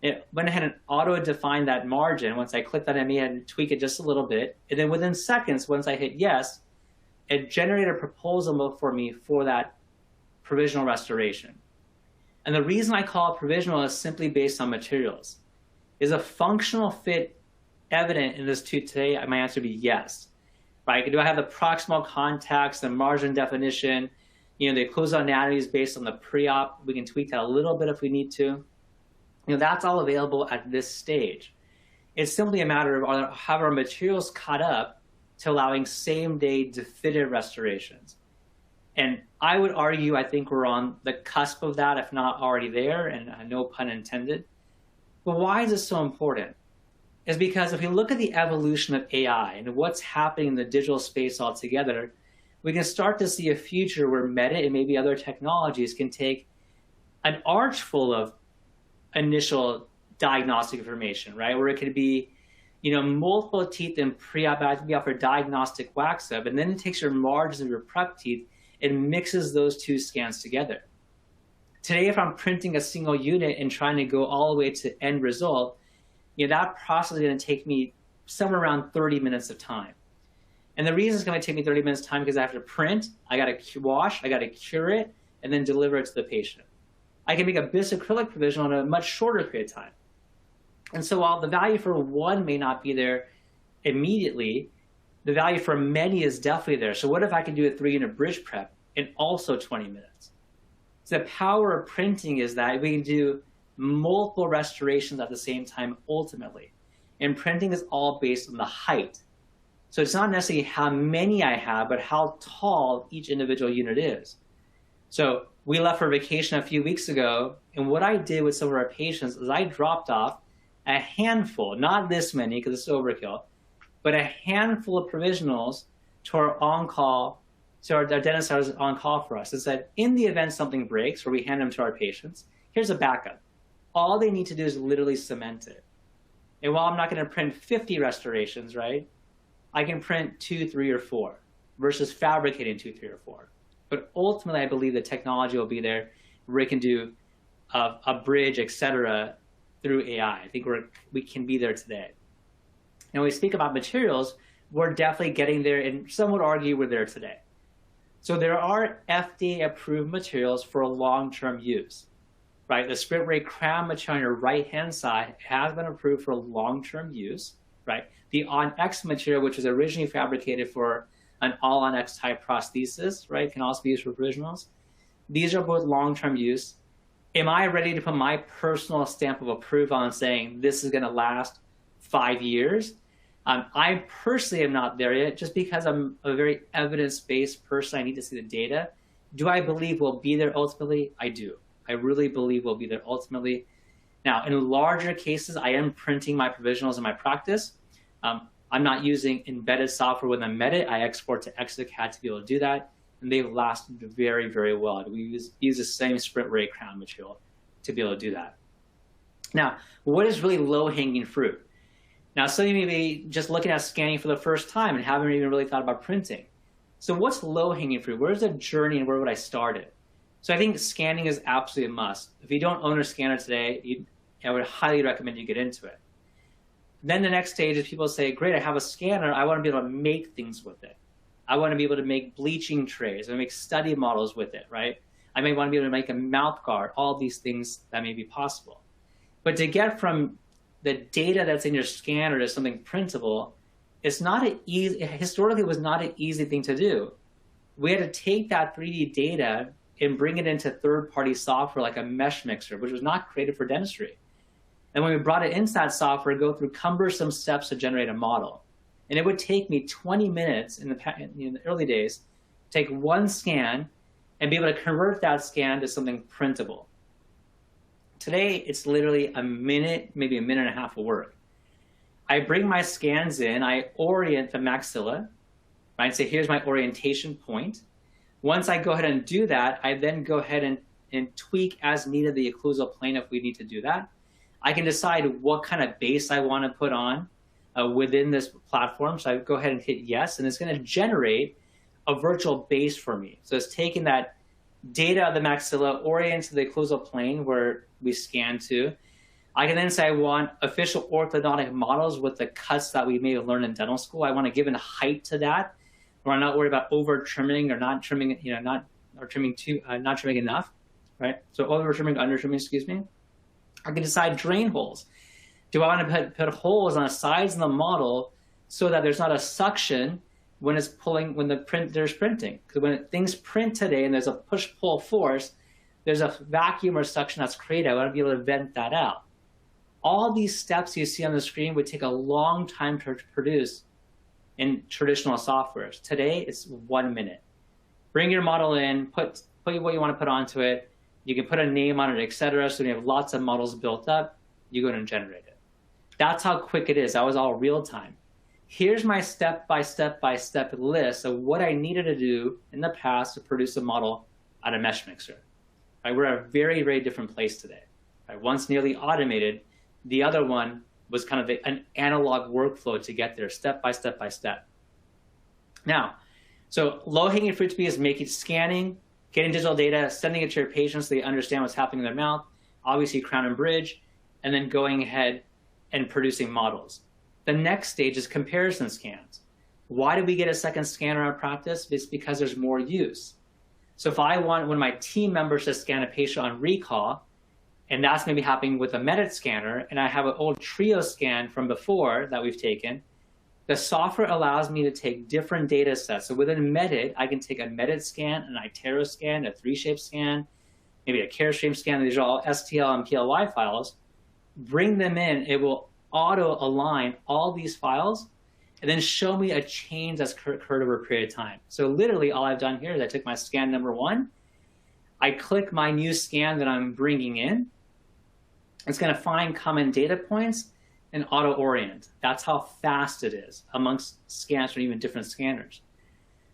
it went ahead and auto-defined that margin. Once I clicked that, I may have to tweak it just a little bit. And then within seconds, once I hit yes, it generated a proposal for me for that provisional restoration. And the reason I call it provisional is simply based on materials. Is a functional fit evident in this tooth today? My answer would be yes. Right? Do I have the proximal contacts, the margin definition, the occlusal anatomy is based on the pre-op. We can tweak that a little bit if we need to. That's all available at this stage. It's simply a matter of have our materials caught up to allowing same-day definitive restorations. And I would argue, I think we're on the cusp of that, if not already there, and no pun intended. But why is this so important? Is because if we look at the evolution of AI and what's happening in the digital space altogether, we can start to see a future where Medit and maybe other technologies can take an arch full of initial diagnostic information, right? Where it could be, multiple teeth and pre-op to be offered diagnostic wax up, and then it takes your margins of your prep teeth and mixes those two scans together. Today, if I'm printing a single unit and trying to go all the way to end result, that process is going to take me somewhere around 30 minutes of time. And the reason it's going to take me 30 minutes of time because I have to print, I got to wash, I got to cure it, and then deliver it to the patient. I can make a bisacrylic provisional in a much shorter period of time. And so while the value for one may not be there immediately, the value for many is definitely there. So what if I can do a 3-unit bridge prep in also 20 minutes? So the power of printing is that we can do multiple restorations at the same time ultimately. And printing is all based on the height. So it's not necessarily how many I have, but how tall each individual unit is. So we left for vacation a few weeks ago, and what I did with some of our patients is I dropped off a handful, not this many because it's overkill, but a handful of provisionals to our on-call, to our dentist that was on call for us. It said, in the event something breaks, where we hand them to our patients, here's a backup. All they need to do is literally cement it. And while I'm not going to print 50 restorations, right, I can print 2, 3, or 4 versus fabricating 2, 3, or 4. But ultimately, I believe the technology will be there where it can do a bridge, et cetera, through AI. I think we can be there today. And when we speak about materials, we're definitely getting there, and some would argue we're there today. So there are FDA-approved materials for long-term use, right? The Sprint Ray crown material on your right-hand side has been approved for long-term use, right? The On-X material, which was originally fabricated for an all-on-X type prosthesis, right, can also be used for provisionals. These are both long-term use. Am I ready to put my personal stamp of approval on saying this is going to last 5 years? I personally am not there yet, just because I'm a very evidence-based person. I need to see the data. Do I believe we'll be there ultimately? I do. I really believe we'll be there ultimately. Now, in larger cases, I am printing my provisionals in my practice. I'm not using embedded software with Medit. I export to Exocad to be able to do that, and they've lasted very, very well. We use the same Sprint Ray crown material to be able to do that. Now, what is really low-hanging fruit? Now, some of you may be just looking at scanning for the first time and haven't even really thought about printing. So what's low-hanging fruit? Where's the journey and where would I start it? So I think scanning is absolutely a must. If you don't own a scanner today, I would highly recommend you get into it. Then the next stage is people say, great, I have a scanner. I want to be able to make things with it. I want to be able to make bleaching trays. I make study models with it, right? I may want to be able to make a mouth guard, all these things that may be possible. But to get from the data that's in your scanner to something printable, it's not an easy, historically it was not an easy thing to do. We had to take that 3D data and bring it into third-party software like a mesh mixer, which was not created for dentistry. And when we brought it into that software, go through cumbersome steps to generate a model. And it would take me 20 minutes in the early days, take one scan and be able to convert that scan to something printable. Today, it's literally a minute, maybe a minute and a half of work. I bring my scans in, I orient the maxilla, right? So here's my orientation point. Once I go ahead and do that, I then go ahead and tweak as needed the occlusal plane if we need to do that. I can decide what kind of base I want to put on within this platform. So I go ahead and hit yes, and it's going to generate a virtual base for me. So it's taking that data of the maxilla, orient to the occlusal plane where we scan to. I can then say I want official orthodontic models with the cuts that we may have learned in dental school. I want to give a height to that, where I'm not worried about over trimming or not trimming, not trimming enough, right? So over trimming, under trimming, excuse me. I can decide drain holes. Do I want to put holes on the sides of the model so that there's not a suction when it's pulling, when there's printing? Because when things print today and there's a push-pull force, there's a vacuum or suction that's created. I want to be able to vent that out. All these steps you see on the screen would take a long time to produce in traditional softwares. Today, it's 1 minute. Bring your model in, put what you want to put onto it. You can put a name on it, etc. So when you have lots of models built up, you go and generate it. That's how quick it is. That was all real time. Here's my step-by-step list of what I needed to do in the past to produce a model out of Mesh Mixer. Right? We're at a very, very different place today. Right? One's nearly automated. The other one was kind of an analog workflow to get there, step by step by step. Now, so low-hanging fruit to me is making scanning, getting digital data, sending it to your patients so they understand what's happening in their mouth, obviously crown and bridge, and then going ahead and producing models. The next stage is comparison scans. Why did we get a second scanner in our practice? It's because there's more use. So if I want one of my team members to scan a patient on recall, and that's maybe happening with a Medit scanner, and I have an old Trio scan from before that we've taken, the software allows me to take different data sets. So within Medit, I can take a Medit scan, an iTero scan, a 3Shape scan, maybe a CareStream scan. These are all STL and PLY files. Bring them in. It will auto-align all these files and then show me a change that's occurred over a period of time. So literally all I've done here is I took my scan number 1. I click my new scan that I'm bringing in. It's going to find common data points and auto-orient. That's how fast it is amongst scans from even different scanners.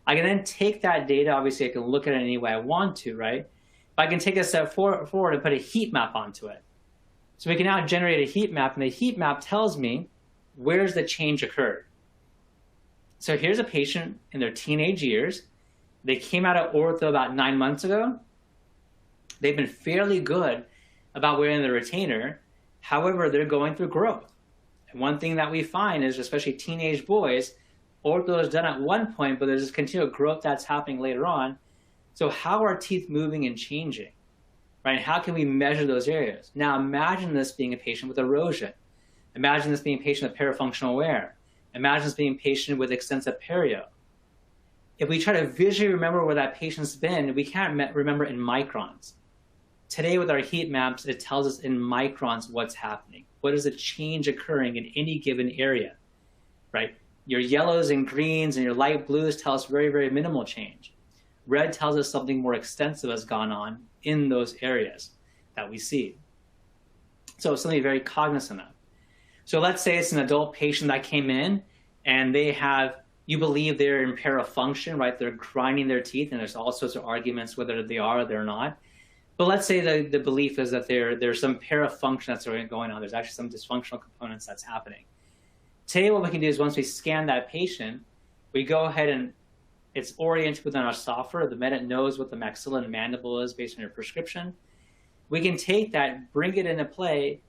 I can then take that data. Obviously, I can look at it any way I want to, right? But I can take a step forward and put a heat map onto it. So we can now generate a heat map, and the heat map tells me where's the change occurred. So here's a patient in their teenage years. They came out of ortho about 9 months ago. They've been fairly good about wearing the retainer. However, they're going through growth. And one thing that we find is, especially teenage boys, ortho is done at one point, but there's this continual growth that's happening later on. So how are teeth moving and changing, right? How can we measure those areas? Now imagine this being a patient with erosion. Imagine this being a patient with parafunctional wear. Imagine this being a patient with extensive perio. If we try to visually remember where that patient's been, we can't remember in microns. Today with our heat maps, it tells us in microns what's happening. What is the change occurring in any given area, right? Your yellows and greens and your light blues tell us very, very minimal change. Red tells us something more extensive has gone on in those areas that we see. So it's something very cognizant of. So let's say it's an adult patient that came in and they have, you believe they're in parafunction, right? They're grinding their teeth, and there's all sorts of arguments whether they are or they're not. But let's say the belief is that there's some parafunction that's going on. There's actually some dysfunctional components that's happening. Today, what we can do is once we scan that patient, we go ahead and it's oriented within our software. The Medit knows what the maxilla and mandible is based on your prescription. We can take that, bring it into play,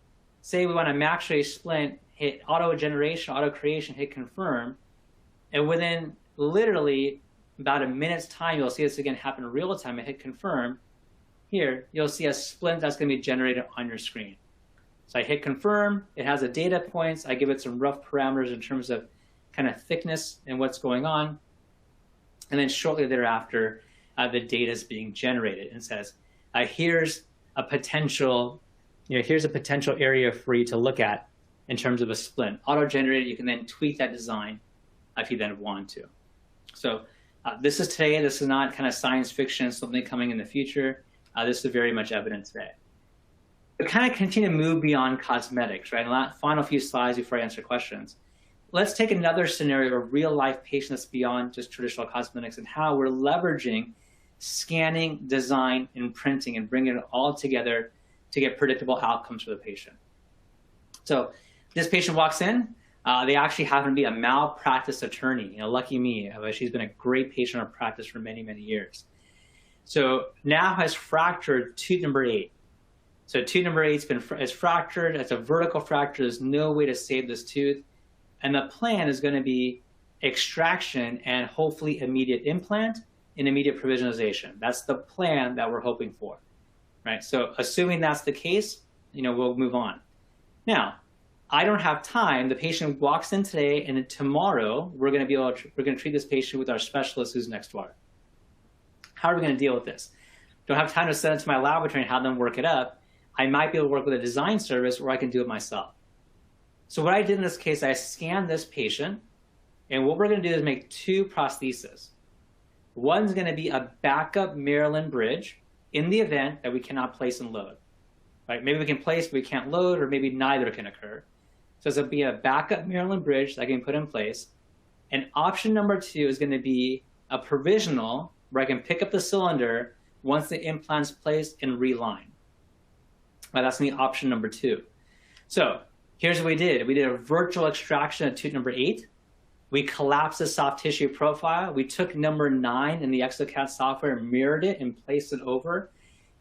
say we want a max ray splint, hit auto generation, auto creation, hit confirm, and within literally about a minute's time, you'll see this again happen in real time. I hit confirm. Here, you'll see a splint that's going to be generated on your screen. So I hit confirm. It has the data points. I give it some rough parameters in terms of kind of thickness and what's going on. And then shortly thereafter, the data is being generated and says, here's a potential here's a potential area for you to look at in terms of a splint. Auto-generated, you can then tweak that design if you then want to. So this is today. This is not kind of science fiction, something coming in the future. This is very much evident today. But kind of continue to move beyond cosmetics, right? And final few slides before I answer questions. Let's take another scenario of a real-life patient that's beyond just traditional cosmetics and how we're leveraging scanning, design, and printing and bringing it all together to get predictable outcomes for the patient. So this patient walks in. They actually happen to be a malpractice attorney. Lucky me. She's been a great patient in our practice for many, many years. So now has fractured tooth number 8. So tooth number 8 is fractured. It's a vertical fracture. There's no way to save this tooth. And the plan is going to be extraction and hopefully immediate implant and immediate provisionalization. That's the plan that we're hoping for, right? So assuming that's the case, we'll move on. Now, I don't have time. The patient walks in today, and tomorrow we're going to treat this patient with our specialist who's next door. How are we going to deal with this? Don't have time to send it to my laboratory and have them work it up. I might be able to work with a design service, or I can do it myself. So what I did in this case, I scanned this patient, and what we're going to do is make 2 prostheses. One's going to be a backup Maryland bridge in the event that we cannot place and load. Right? Maybe we can place, but we can't load, or maybe neither can occur. So it's going to be a backup Maryland bridge that I can put in place. And option number 2 is going to be a provisional where I can pick up the cylinder once the implant's placed and reline. Right, that's going to be option number 2. So here's what we did. We did a virtual extraction of tooth number 8. We collapsed the soft tissue profile. We took number 9 in the exocad software and mirrored it and placed it over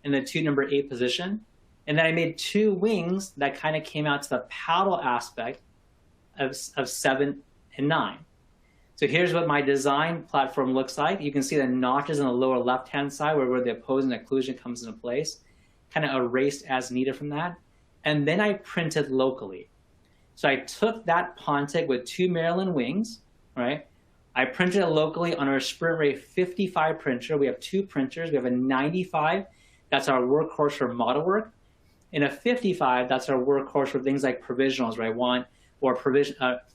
in the tooth number 8 position. And then I made 2 wings that kind of came out to the palatal aspect of 7 and 9. So here's what my design platform looks like. You can see the notches on the lower left-hand side where the opposing occlusion comes into place, kind of erased as needed from that. And then I printed locally. So I took that Pontic with 2 Maryland wings, right? I printed it locally on our Sprint Ray 55 printer. We have 2 printers. We have a 95, that's our workhorse for model work. And a 55, that's our workhorse for things like provisionals, right?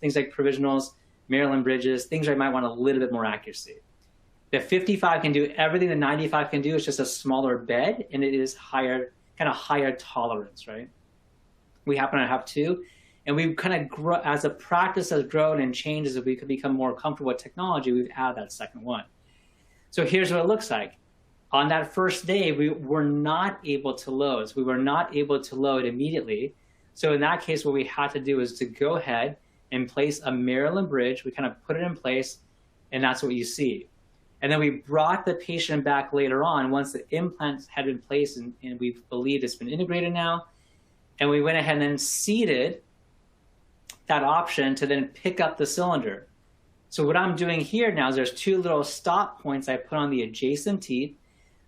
Things like provisionals, Maryland bridges, things where I might want a little bit more accuracy. The 55 can do everything the 95 can do. It's just a smaller bed, and it is higher tolerance, right? We happen to have 2. And we've kind of grow, as the practice has grown and changed, as we could become more comfortable with technology, we've added that second one. So here's what it looks like. On that first day, we were not able to load. So we were not able to load immediately. So in that case, what we had to do is to go ahead and place a Maryland bridge. We kind of put it in place, and that's what you see. And then we brought the patient back later on once the implants had been placed and we believe it's been integrated now. And we went ahead and then seeded that option to then pick up the cylinder. So what I'm doing here now is there's 2 little stop points I put on the adjacent teeth.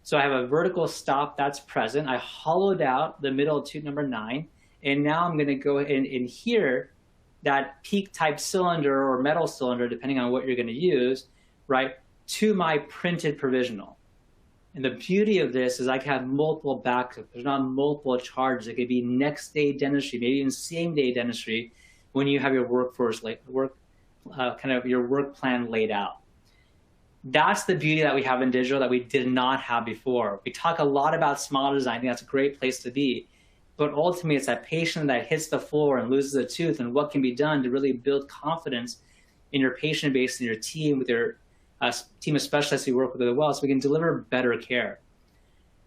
So I have a vertical stop that's present. I hollowed out the middle of tooth number 9. And now I'm going to go ahead and adhere that peak type cylinder or metal cylinder, depending on what you're going to use, right, to my printed provisional. And the beauty of this is I can have multiple backups. There's not multiple charges. It could be next day dentistry, maybe even same day dentistry when you have your your work plan laid out. That's the beauty that we have in digital that we did not have before. We talk a lot about smile design. I think that's a great place to be. But ultimately, it's that patient that hits the floor and loses a tooth and what can be done to really build confidence in your patient base and your team with your team of specialists you work with as well, so we can deliver better care.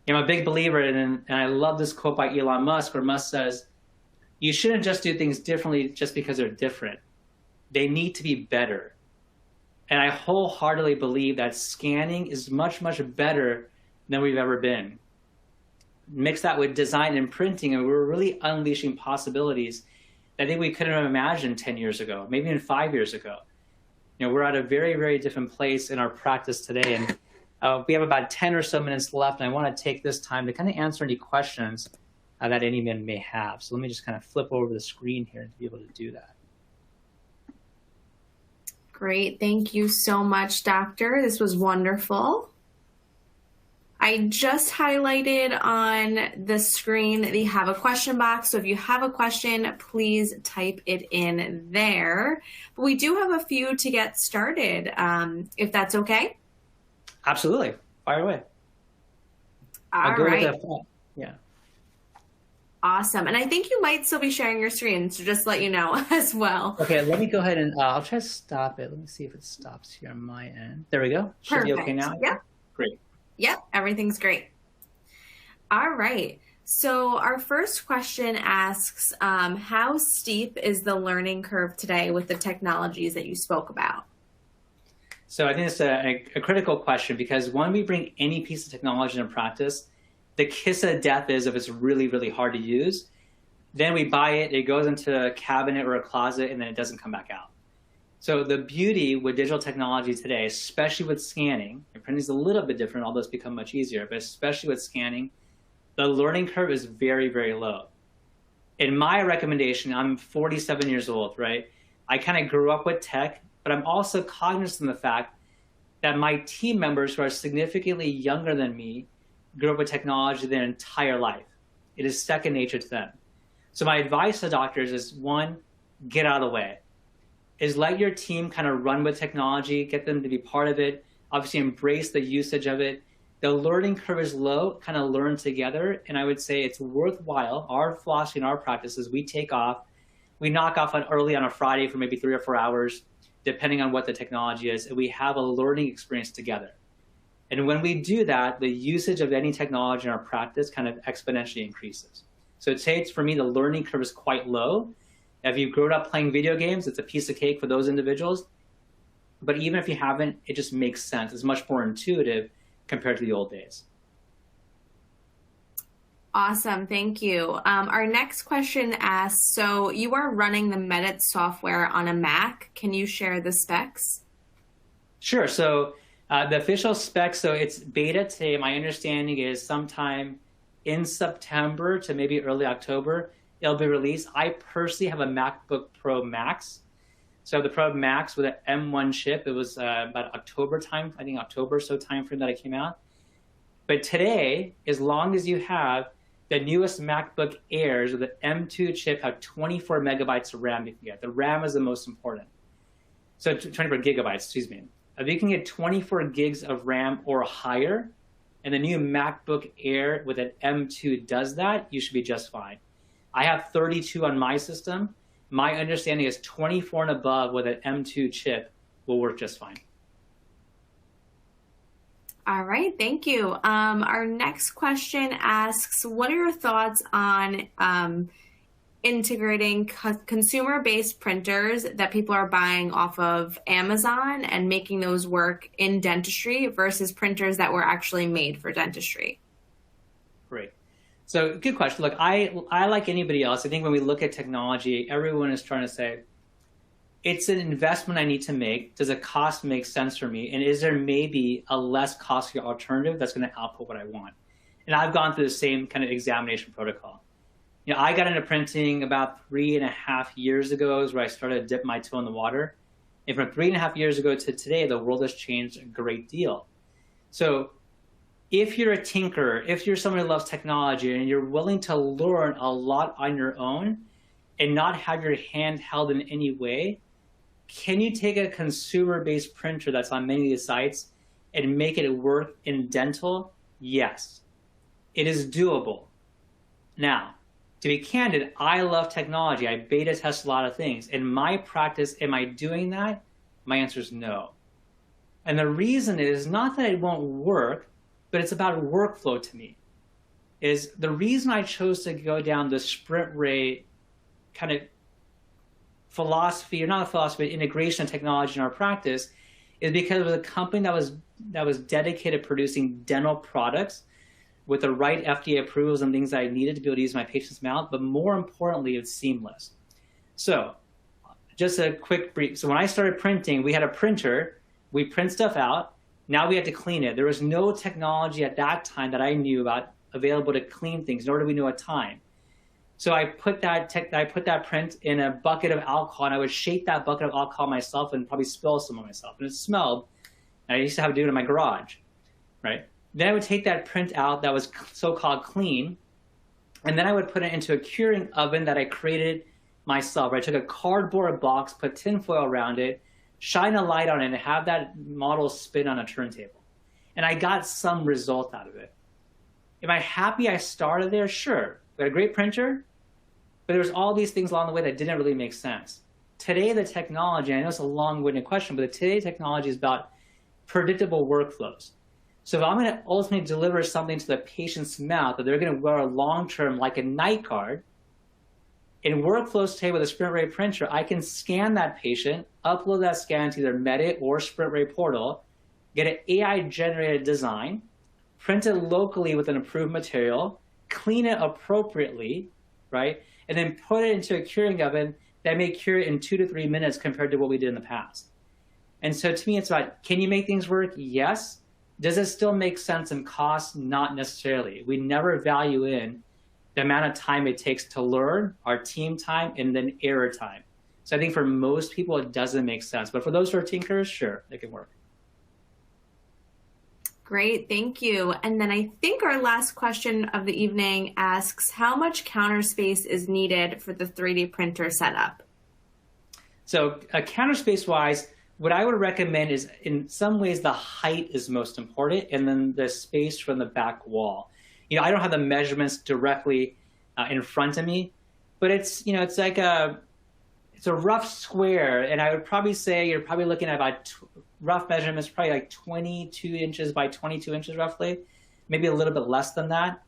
I'm a big believer in, and I love this quote by Elon Musk, where Musk says, you shouldn't just do things differently just because they're different. They need to be better. And I wholeheartedly believe that scanning is much, much better than we've ever been. Mix that with design and printing, and we're really unleashing possibilities that I think we couldn't have imagined 10 years ago, maybe even 5 years ago. We're at a very, very different place in our practice today. And we have about 10 or so minutes left, and I want to take this time to kind of answer any questions that anyone may have. So let me just kind of flip over the screen here to be able to do that. Great. Thank you so much, Doctor. This was wonderful. I just highlighted on the screen that you have a question box. So if you have a question, please type it in there. But we do have a few to get started, if that's okay. Absolutely. Fire away. All right. Yeah. Awesome. And I think you might still be sharing your screen, so just let you know as well. Okay, let me go ahead and I'll try to stop it. Let me see if it stops here on my end. There we go. Should Perfect. be okay now? Yeah. Great. Yep, everything's great. All right. So our first question asks, how steep is the learning curve today with the technologies that you spoke about? So I think it's a critical question, because when we bring any piece of technology into practice, the kiss of death is if it's really, really hard to use. Then we buy it, it goes into a cabinet or a closet, and then it doesn't come back out. So the beauty with digital technology today, especially with scanning, and printing is a little bit different, although it's become much easier, but especially with scanning, the learning curve is very, very low. In my recommendation, I'm 47 years old, right? I kind of grew up with tech, but I'm also cognizant of the fact that my team members who are significantly younger than me grew up with technology their entire life. It is second nature to them. So my advice to doctors is, one, get out of the way. Is let your team kind of run with technology, get them to be part of it, obviously embrace the usage of it. The learning curve is low, kind of learn together, and I would say it's worthwhile. Our philosophy in our practice is we take off, we knock off early on a Friday for maybe 3 or 4 hours, depending on what the technology is, and we have a learning experience together. And when we do that, the usage of any technology in our practice kind of exponentially increases. So I'd say for me, the learning curve is quite low. If you've grown up playing video games, it's a piece of cake for those individuals. But even if you haven't, it just makes sense. It's much more intuitive compared to the old days. Awesome, thank you. Our next question asks, so you are running the Medit software on a Mac. Can you share the specs? Sure, so the official specs, so it's beta today. My understanding is sometime in September to maybe early October, it'll be released. I personally have a MacBook Pro Max. So the Pro Max with an M1 chip, it was about October time, I think October so time frame that it came out. But today, as long as you have the newest MacBook Airs with an M2 chip, have 24 megabytes of RAM you can get. The RAM is the most important. So 24 gigabytes, excuse me. If you can get 24 gigs of RAM or higher, and the new MacBook Air with an M2 does that, you should be just fine. I have 32 on my system. My understanding is 24 and above with an M2 chip will work just fine. All right, thank you. Our next question asks, what are your thoughts on integrating consumer-based printers that people are buying off of Amazon and making those work in dentistry versus printers that were actually made for dentistry? Great. So good question. Look, I like anybody else, I think when we look at technology, everyone is trying to say, it's an investment I need to make. Does the cost make sense for me? And is there maybe a less costly alternative that's going to output what I want? And I've gone through the same kind of examination protocol. You know, I got into printing about 3.5 years ago is where I started to dip my toe in the water. And from 3.5 years ago to today, the world has changed a great deal. So if you're a tinkerer, if you're someone who loves technology and you're willing to learn a lot on your own and not have your hand held in any way, can you take a consumer-based printer that's on many of these sites and make it work in dental? Yes, it is doable. Now, to be candid, I love technology. I beta test a lot of things. In my practice, am I doing that? My answer is no. And the reason is not that it won't work, but it's about workflow to me. Is the reason I chose to go down the sprint rate kind of philosophy, or not a philosophy, but integration of technology in our practice, is because it was a company that was dedicated to producing dental products with the right FDA approvals and things that I needed to be able to use in my patient's mouth, but more importantly, it's seamless. So just a quick brief. So when I started printing, we had a printer, we print stuff out, now we had to clean it. There was no technology at that time that I knew about available to clean things, nor did we know at time. So I put that print in a bucket of alcohol, and I would shake that bucket of alcohol myself and probably spill some on myself. And it smelled. And I used to have to do it in my garage, right? Then I would take that print out that was so-called clean, and then I would put it into a curing oven that I created myself. I took a cardboard box, put tinfoil around it, shine a light on it, and have that model spin on a turntable. And I got some result out of it. Am I happy I started there? Sure. We had a great printer, but there was all these things along the way that didn't really make sense. Today, the technology, I know it's a long-winded question, but today technology is about predictable workflows. So if I'm going to ultimately deliver something to the patient's mouth that they're going to wear long-term like a night guard, in workflows today with a SprintRay printer, I can scan that patient, upload that scan to either Medit or SprintRay portal, get an AI-generated design, print it locally with an approved material, clean it appropriately, right? And then put it into a curing oven that may cure it in 2 to 3 minutes compared to what we did in the past. And so to me, it's about, can you make things work? Yes. Does it still make sense in cost? Not necessarily. We never value in the amount of time it takes to learn, our team time, and then error time. So I think for most people, it doesn't make sense. But for those who are tinkerers, sure, it can work. Great, thank you. And then I think our last question of the evening asks, how much counter space is needed for the 3D printer setup? So counter space-wise, what I would recommend is, in some ways, the height is most important, and then the space from the back wall. You know, I don't have the measurements directly in front of me, but it's, you know, it's like it's a rough square, and I would probably say you're probably looking at about rough measurements, probably like 22 inches by 22 inches roughly, maybe a little bit less than that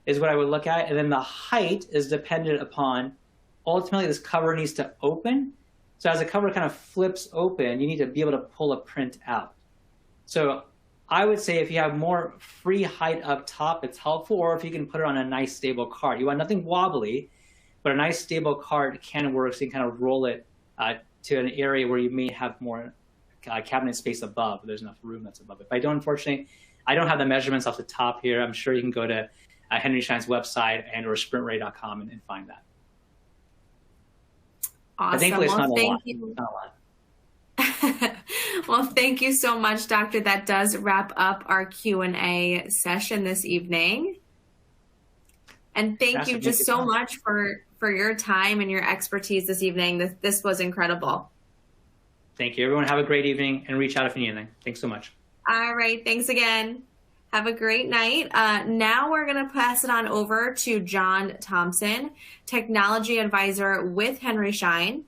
is what I would look at. And then the height is dependent upon, ultimately this cover needs to open. So as the cover kind of flips open, you need to be able to pull a print out. So I would say if you have more free height up top, it's helpful, or if you can put it on a nice stable card. You want nothing wobbly, but a nice stable card can work, so you can kind of roll it to an area where you may have more cabinet space above. There's enough room that's above it. But unfortunately, I don't have the measurements off the top here. I'm sure you can go to Henry Schein's website and or sprintray.com and find that. Awesome. But thankfully, it's well, not thank you. Not a lot. Well, thank you so much, Doctor. That does wrap up our Q&A session this evening. And thank you just so much for your time and your expertise this evening. This was incredible. Thank you. Everyone have a great evening, and reach out if you need anything. Thanks so much. All right. Thanks again. Have a great night. Now we're going to pass it on over to John Thompson, Technology Advisor with Henry Schein.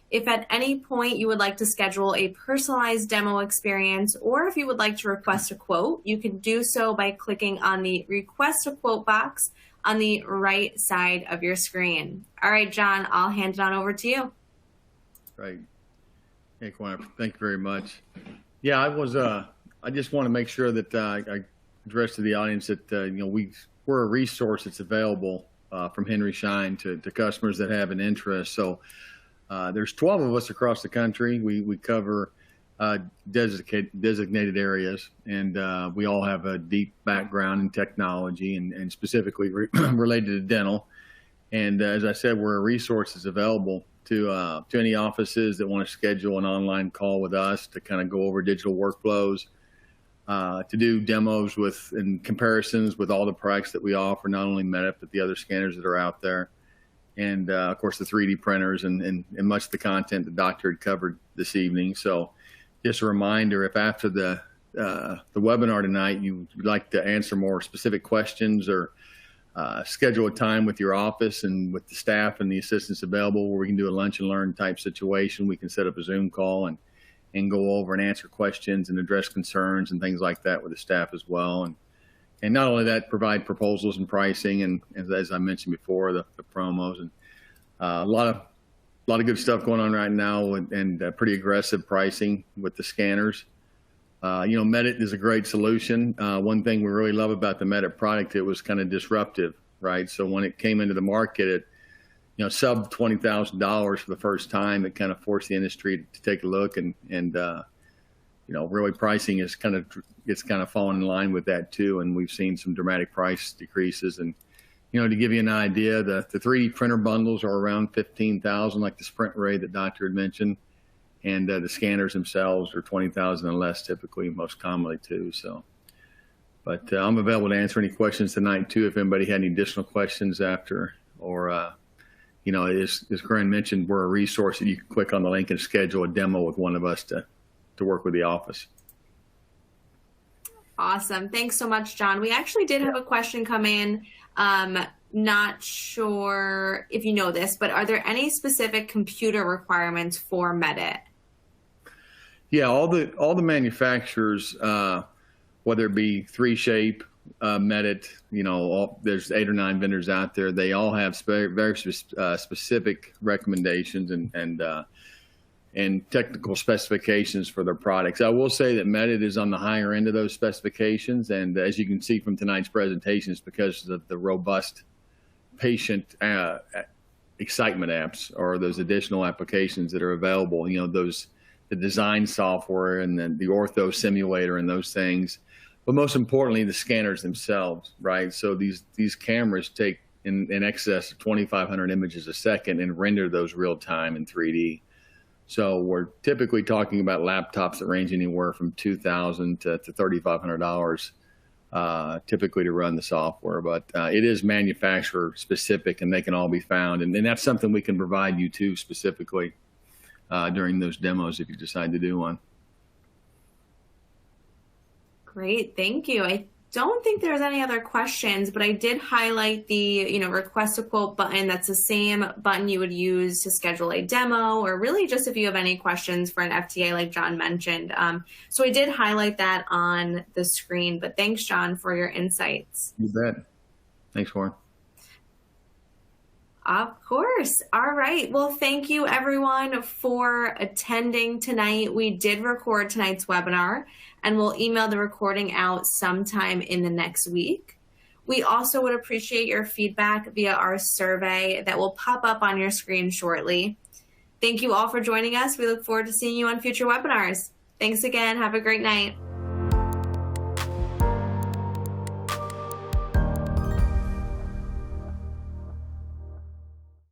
If at any point you would like to schedule a personalized demo experience, or if you would like to request a quote, you can do so by clicking on the Request a Quote box on the right side of your screen. All right, John, I'll hand it on over to you. Right. Hey, Kwan, thank you very much. Yeah, I just want to make sure that I address to the audience that we're a resource that's available from Henry Schein to customers that have an interest. So there's 12 of us across the country. We cover designated areas, and we all have a deep background in technology and specifically related to dental. And as I said, we're a resource that's available to any offices that want to schedule an online call with us to kind of go over digital workflows, to do demos and comparisons with all the products that we offer, not only Medit, but the other scanners that are out there. And of course, the 3D printers and much of the content the doctor had covered this evening. So just a reminder, if after the webinar tonight, you'd like to answer more specific questions or schedule a time with your office and with the staff and the assistants available where we can do a lunch and learn type situation, we can set up a Zoom call and go over and answer questions and address concerns and things like that with the staff as well. And not only that, provide proposals and pricing, and as I mentioned before, the promos, and a lot of good stuff going on right now, and pretty aggressive pricing with the scanners. Medit is a great solution. One thing we really love about the Medit product, it was kind of disruptive, right? So when it came into the market at sub $20,000 for the first time, it kind of forced the industry to take a look, and really pricing is kind of fallen in line with that too. And we've seen some dramatic price decreases. And to give you an idea, the 3D printer bundles are around $15,000, like the SprintRay that Doctor had mentioned, and the scanners themselves are $20,000 and less, typically, most commonly too. So But I'm available to answer any questions tonight too, if anybody had any additional questions after, or you know, as Corinne mentioned, we're a resource that you can click on the link and schedule a demo with one of us to work with the office. Awesome. Thanks so much, John. We actually did have a question come in. Not sure if you know this, but are there any specific computer requirements for Medit? Yeah, all the manufacturers, whether it be 3Shape, Medit, you know, there's 8 or 9 vendors out there. They all have very specific recommendations and technical specifications for their products. I will say that Medit is on the higher end of those specifications, and as you can see from tonight's presentation, it's because of the robust patient excitement apps or those additional applications that are available. You know, the design software and then the ortho simulator and those things, but most importantly, the scanners themselves, right? So these cameras take in excess of 2,500 images a second and render those real time in 3D. So we're typically talking about laptops that range anywhere from $2,000 to $3,500 typically to run the software. But it is manufacturer specific, and they can all be found. And that's something we can provide you too specifically during those demos if you decide to do one. Great, thank you. I don't think there's any other questions, but I did highlight the, request a quote button. That's the same button you would use to schedule a demo, or really just if you have any questions for an FTA like John mentioned. So I did highlight that on the screen, but thanks, John, for your insights. You bet. Thanks, Warren. Of course. All right. Well, thank you everyone for attending tonight. We did record tonight's webinar, and we'll email the recording out sometime in the next week. We also would appreciate your feedback via our survey that will pop up on your screen shortly. Thank you all for joining us. We look forward to seeing you on future webinars. Thanks again. Have a great night.